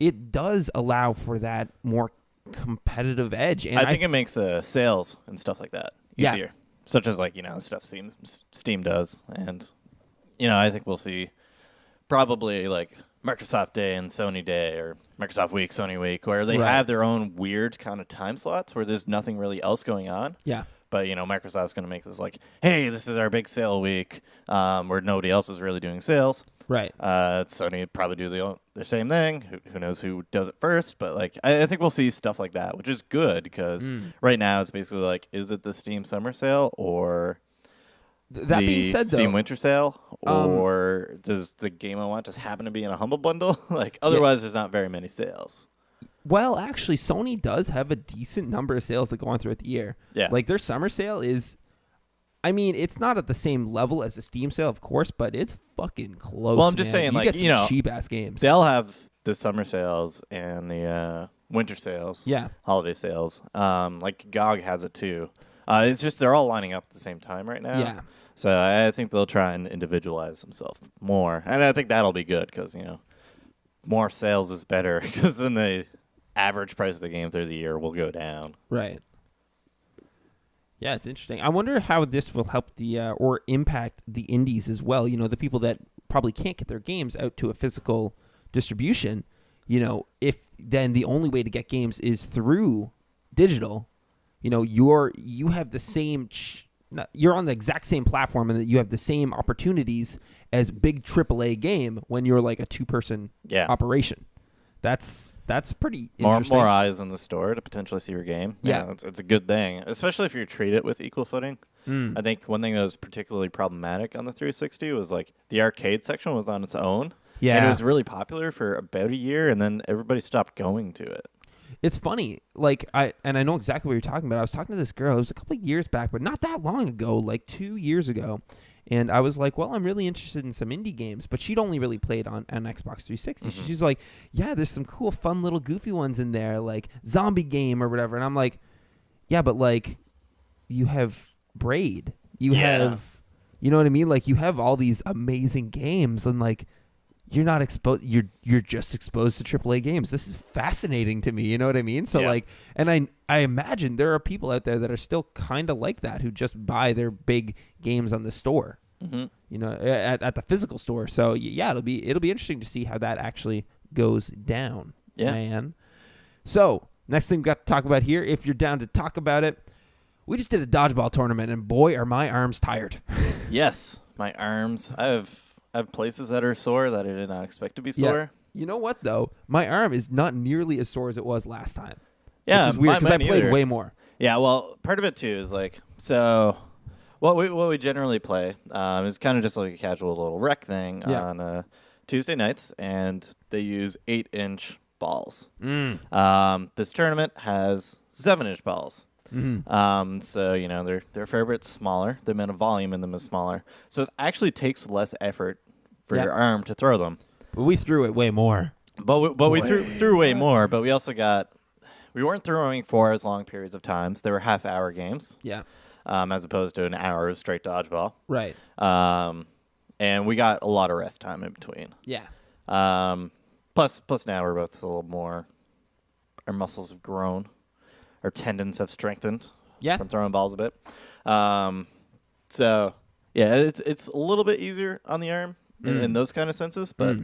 it does allow for that more competitive edge. And I think it makes sales and stuff like that easier, such as, like, you know, stuff Steam does. And, you know, I think we'll see probably, like, Microsoft Day and Sony Day, or Microsoft Week, Sony Week, where they have their own weird kind of time slots where there's nothing really else going on. Yeah. But, you know, Microsoft's going to make this like, hey, this is our big sale week, where nobody else is really doing sales. Right. Sony would probably do the same thing. Who knows who does it first? But, like, I think we'll see stuff like that, which is good, because right now it's basically like, is it the Steam Summer Sale or that being said, Steam Winter Sale, or does the game I want just happen to be in a Humble Bundle? Like, otherwise, there's not very many sales. Well, actually, Sony does have a decent number of sales that go on throughout the year. Yeah. Like, their summer sale is, I mean, it's not at the same level as the Steam sale, of course, but it's fucking close. Well, I'm just saying, like, you know, cheap-ass games. They'll have the summer sales and the winter sales. Yeah. Holiday sales. Like, GOG has it, too. It's just they're all lining up at the same time right now. Yeah. So I think they'll try and individualize themselves more. And I think that'll be good because, you know, more sales is better, because then the average price of the game through the year will go down. Right. Yeah, it's interesting. I wonder how this will help or impact the indies as well. You know, the people that probably can't get their games out to a physical distribution. You know, if then the only way to get games is through digital, you know, you have the same... you're on the exact same platform, and that you have the same opportunities as big AAA game when you're like a 2-person operation. That's pretty interesting. More eyes in the store to potentially see your game. Yeah, you know, it's a good thing, especially if you treat it with equal footing. I think one thing that was particularly problematic on the 360 was, like, the arcade section was on its own. Yeah, and it was really popular for about a year, and then everybody stopped going to it. It's funny, like, I know exactly what you're talking about. I was talking to this girl. It was a couple of years back, but not that long ago, like 2 years ago. And I was like, well, I'm really interested in some indie games. But she'd only really played on Xbox 360. She's like, yeah, there's some cool, fun little goofy ones in there, like Zombie Game or whatever. And I'm like, yeah, but, like, you have Braid. You have, you know what I mean? Like, you have all these amazing games, and, like, you're not exposed. You're just exposed to AAA games. This is fascinating to me. You know what I mean? So like, and I imagine there are people out there that are still kind of like that, who just buy their big games on the store. You know, at the physical store. So yeah, it'll be interesting to see how that actually goes down. Yeah, man. So next thing we got to talk about here, if you're down to talk about it, we just did a dodgeball tournament, and boy, are my arms tired. Yes, my arms. I have places that are sore that I did not expect to be sore. Yeah. You know what, though? My arm is not nearly as sore as it was last time. Yeah, which is weird, because I played way more. Yeah, well, part of it, too, is, like, so what we generally play is kind of just like a casual little rec thing on Tuesday nights, and they use 8-inch balls. This tournament has 7-inch balls. So, you know, they're a fair bit smaller. The amount of volume in them is smaller. So it actually takes less effort for your arm to throw them. But we threw it way more. But we threw way more. But we also we weren't throwing for as long periods of times. They were half-hour games. Yeah. As opposed to an hour of straight dodgeball. Right. And we got a lot of rest time in between. Yeah. Plus now we're both a little more. Our muscles have grown. Our tendons have strengthened. Yeah. From throwing balls a bit. So yeah, it's a little bit easier on the arm in those kind of senses, but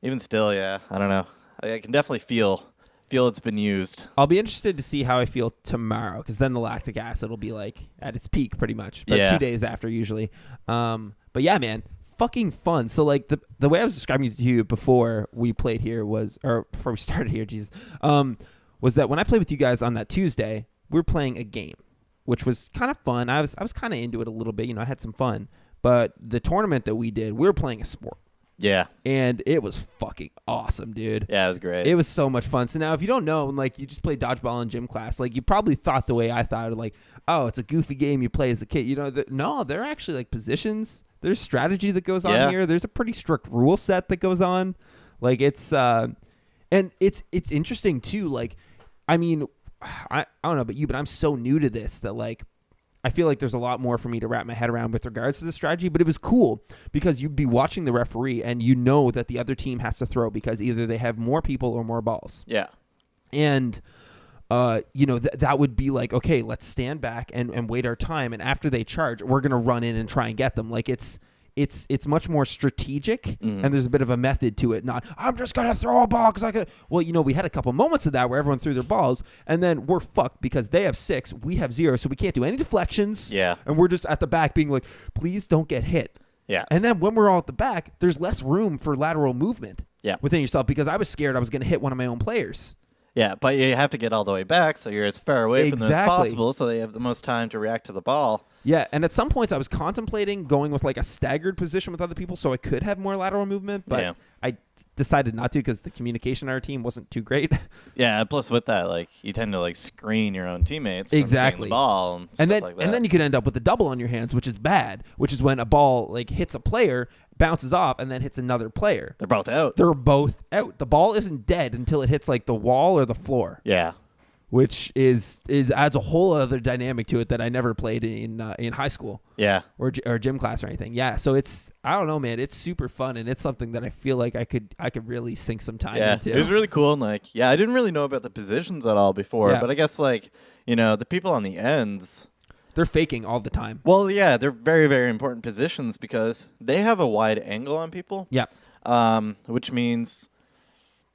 even still, yeah, I don't know. I can definitely feel it's been used. I'll be interested to see how I feel tomorrow, because then the lactic acid will be like at its peak pretty much, but 2 days after usually. But yeah, man, fucking fun. So like the way I was describing it to you before we played here before we started here, was that when I played with you guys on that Tuesday, we were playing a game, which was kind of fun. I was kind of into it a little bit. I had some fun. But the tournament that we did, we were playing a sport. Yeah. And it was fucking awesome, dude. Yeah, it was great. It was so much fun. So now if you don't know, and like you just play dodgeball in gym class, like you probably thought the way I thought, like, oh, it's a goofy game you play as a kid. No, they're actually like positions. There's strategy that goes on here. There's a pretty strict rule set that goes on. Like it's and it's interesting too. Like, I mean, I don't know about you, but I'm so new to this that like I feel like there's a lot more for me to wrap my head around with regards to the strategy. But it was cool because you'd be watching the referee and you know that the other team has to throw because either they have more people or more balls. Yeah. And that would be like, okay, let's stand back and wait our time, and after they charge, we're gonna run in and try and get them. Like it's much more strategic, and there's a bit of a method to it. Not, I'm just gonna throw a ball because I could. Well, we had a couple moments of that where everyone threw their balls, and then we're fucked because they have 6, we have 0, so we can't do any deflections. Yeah, and we're just at the back being like, please don't get hit. Yeah, and then when we're all at the back, there's less room for lateral movement. Yeah, within yourself, because I was scared I was gonna hit one of my own players. Yeah, but you have to get all the way back, so you're as far away from them as possible, so they have the most time to react to the ball. Yeah, and at some points I was contemplating going with like a staggered position with other people so I could have more lateral movement, but I decided not to because the communication on our team wasn't too great. Yeah, plus with that, like you tend to like screen your own teammates from seeing the ball and stuff like that. And then you could end up with a double on your hands, which is bad, which is when a ball like hits a player, bounces off, and then hits another player. They're both out. They're both out. The ball isn't dead until it hits like the wall or the floor. Yeah. Which adds a whole other dynamic to it that I never played in high school. Yeah. Or gym class or anything. Yeah. So I don't know, man. It's super fun, and it's something that I feel like I could really sink some time into. It was really cool, and like, I didn't really know about the positions at all before, but I guess like, the people on the ends, they're faking all the time. Well, yeah, they're very, very important positions because they have a wide angle on people. Yeah. Which means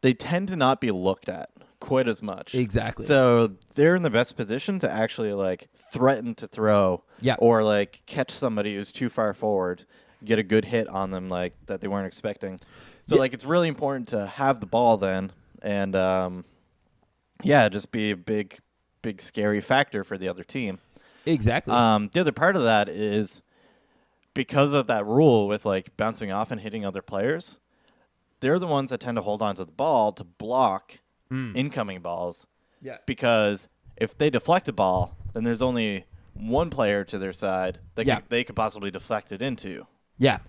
they tend to not be looked at quite as much. Exactly. So they're in the best position to actually like threaten to throw. Yeah. Or like catch somebody who's too far forward, get a good hit on them like that they weren't expecting. So like it's really important to have the ball then, and just be a big scary factor for the other team. Exactly. The other part of that is because of that rule with like bouncing off and hitting other players, they're the ones that tend to hold on to the ball to block incoming balls. Yeah. Because if they deflect a ball, then there's only one player to their side that they could possibly deflect it into. Yeah.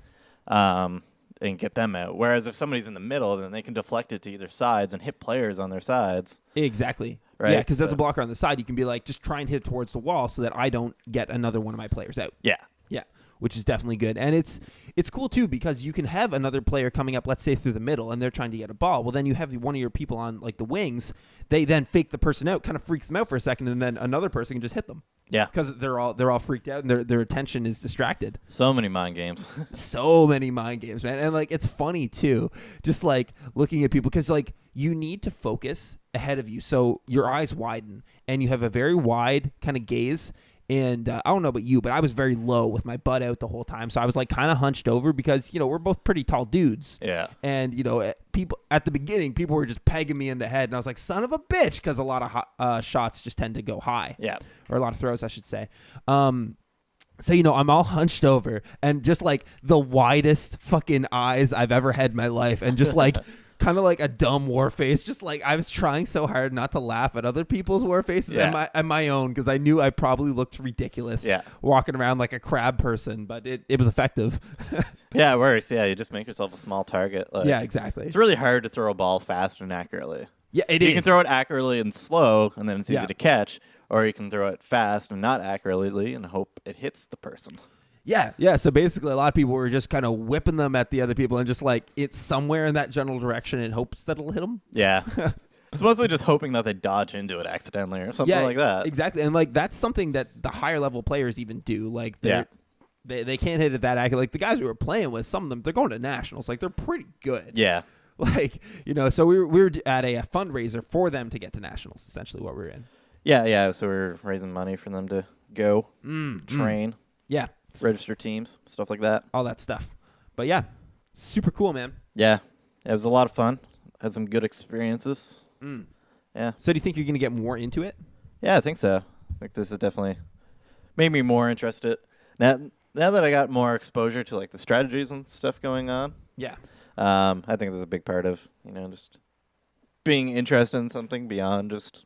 And get them out. Whereas if somebody's in the middle, then they can deflect it to either sides and hit players on their sides. Exactly. Right? Yeah, because as a blocker on the side, you can be like, just try and hit it towards the wall so that I don't get another one of my players out. Yeah. Yeah, which is definitely good. And it's cool, too, because you can have another player coming up, let's say, through the middle, and they're trying to get a ball. Well, then you have one of your people on, like, the wings. They then fake the person out, kind of freaks them out for a second, and then another person can just hit them. Yeah. Because they're all freaked out, and their attention is distracted. So many mind games. So many mind games, man. And, like, it's funny, too, just, like, looking at people. Because, like, you need to focus ahead of you. So your eyes widen, and you have a very wide kind of gaze. And I don't know about you, but I was very low with my butt out the whole time. So I was like kind of hunched over because, we're both pretty tall dudes. Yeah. And, people at the beginning, people were just pegging me in the head. And I was like, son of a bitch, because a lot of shots just tend to go high. Yeah. Or a lot of throws, I should say. So, I'm all hunched over and just like the widest fucking eyes I've ever had in my life. And just like kind of like a dumb war face. Just like I was trying so hard not to laugh at other people's war faces and my own, because I knew I probably looked ridiculous walking around like a crab person, but it was effective. Yeah, it works. Yeah, you just make yourself a small target. Like, yeah, exactly. It's really hard to throw a ball fast and accurately. Yeah, it is. You can throw it accurately and slow, and then it's easy to catch, or you can throw it fast and not accurately and hope it hits the person. Yeah. So basically, a lot of people were just kind of whipping them at the other people and just like it's somewhere in that general direction in hopes that it'll hit them. Yeah. It's mostly just hoping that they dodge into it accidentally or something like that. Exactly. And like that's something that the higher level players even do. Like they can't hit it that accurately. Like the guys we were playing with, some of them, they're going to nationals. Like they're pretty good. Yeah. Like, so we were at a fundraiser for them to get to nationals, essentially what we were in. Yeah. So we're raising money for them to go train. Yeah. Register teams, stuff like that. All that stuff. But yeah, super cool, man. Yeah. It was a lot of fun. Had some good experiences. Yeah. So do you think you're going to get more into it? Yeah, I think so. I think this has definitely made me more interested. Now that I got more exposure to like the strategies and stuff going on. Yeah. I think there's a big part of, just being interested in something beyond just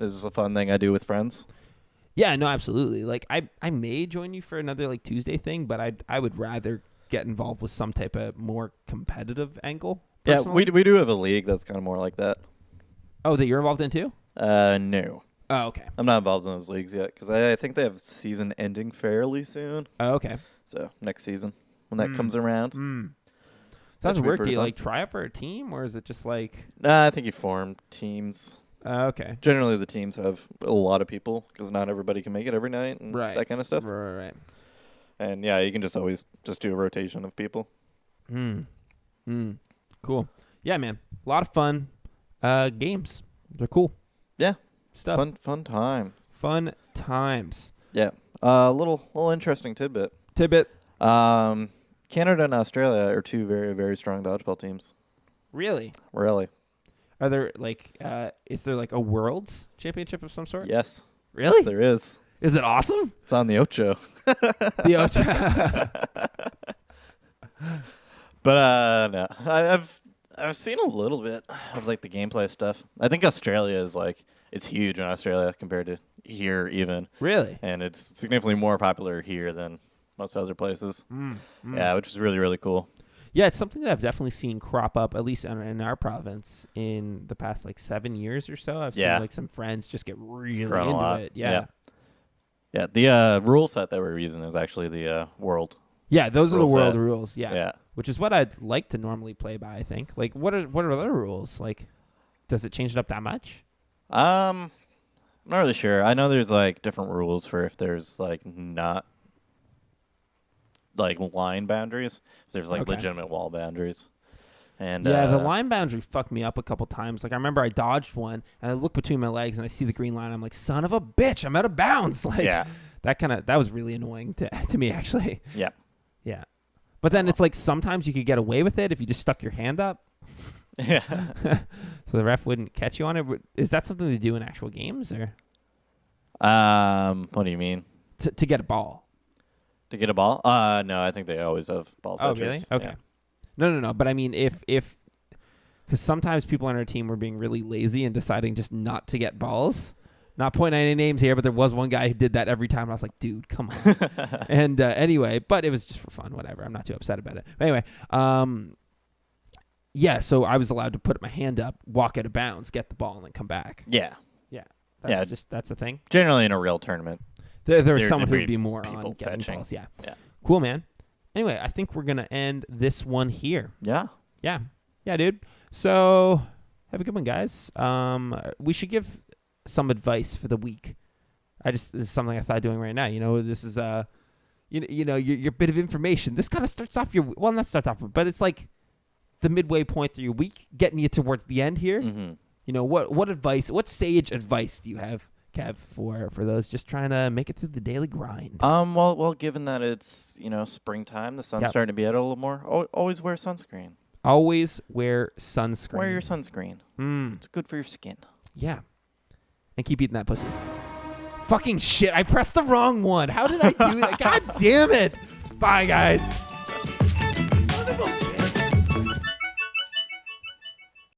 this is a fun thing I do with friends. Yeah, no, absolutely. Like I may join you for another like Tuesday thing, but I would rather get involved with some type of more competitive angle. Personally. Yeah, we do have a league that's kind of more like that. Oh, that you're involved in too? No. Oh, okay. I'm not involved in those leagues yet because I think they have season ending fairly soon. Oh, okay. So next season when that comes around. So how's it work? Do you like try out for a team, or is it just like? Nah, I think you form teams. Okay. Generally, the teams have a lot of people because not everybody can make it every night and that kind of stuff. Right. And yeah, you can just always just do a rotation of people. Cool. Yeah, man. A lot of fun games. They're cool. Yeah. Stuff. Fun times. Fun times. Yeah. Little interesting tidbit. Canada and Australia are two very, very strong dodgeball teams. Really? Are there like is there like a Worlds Championship of some sort? Yes. Really? There is. Is it awesome? It's on the Ocho. The Ocho. But no. I've seen a little bit of like the gameplay stuff. I think Australia is like it's huge in Australia compared to here even. Really? And it's significantly more popular here than most other places. Yeah, which is really, really cool. Yeah, it's something that I've definitely seen crop up, at least in our province, in the past like 7 years or so. I've seen like some friends just get really into it. Yeah. The rule set that we were using was actually the world. Yeah, those are the world set. rules. Yeah. Which is what I'd like to normally play by, I think. Like, what are other rules? Like, does it change it up that much? I'm not really sure. I know there's like different rules for if there's like not like line boundaries. If there's like legitimate wall boundaries. And the line boundary fucked me up a couple times. Like I remember I dodged one and I look between my legs and I see the green line. I'm like, son of a bitch, I'm out of bounds. Like that was really annoying to me actually. Yeah. But then it's like sometimes you could get away with it if you just stuck your hand up. Yeah. So the ref wouldn't catch you on it. Is that something they do in actual games or? What do you mean? To get a ball. To get a ball? No, I think they always have ball fetchers. Oh, really? Okay. Yeah. No. But I mean, if because sometimes people on our team were being really lazy and deciding just not to get balls. Not pointing any names here, but there was one guy who did that every time. And I was like, dude, come on. And anyway, but it was just for fun, whatever. I'm not too upset about it. But anyway, so I was allowed to put my hand up, walk out of bounds, get the ball, and then come back. Yeah. That's a thing. Generally in a real tournament. There's someone who'd be more on getting fetching. balls. Yeah. Cool, man. Anyway, I think we're going to end this one here. Yeah, dude. So have a good one, guys. We should give some advice for the week. This is something I thought of doing right now. This is your bit of information. This kind of starts off not starts off, but it's like the midway point through your week, getting you towards the end here. Mm-hmm. What advice? What sage advice do you have, Kev, for those just trying to make it through the daily grind? Well, given that it's springtime, the sun's starting to be out a little more. Always wear sunscreen. Always wear sunscreen. Wear your sunscreen. It's good for your skin. Yeah. And keep eating that pussy. Fucking shit, I pressed the wrong one. How did I do that? God damn it. Bye, guys.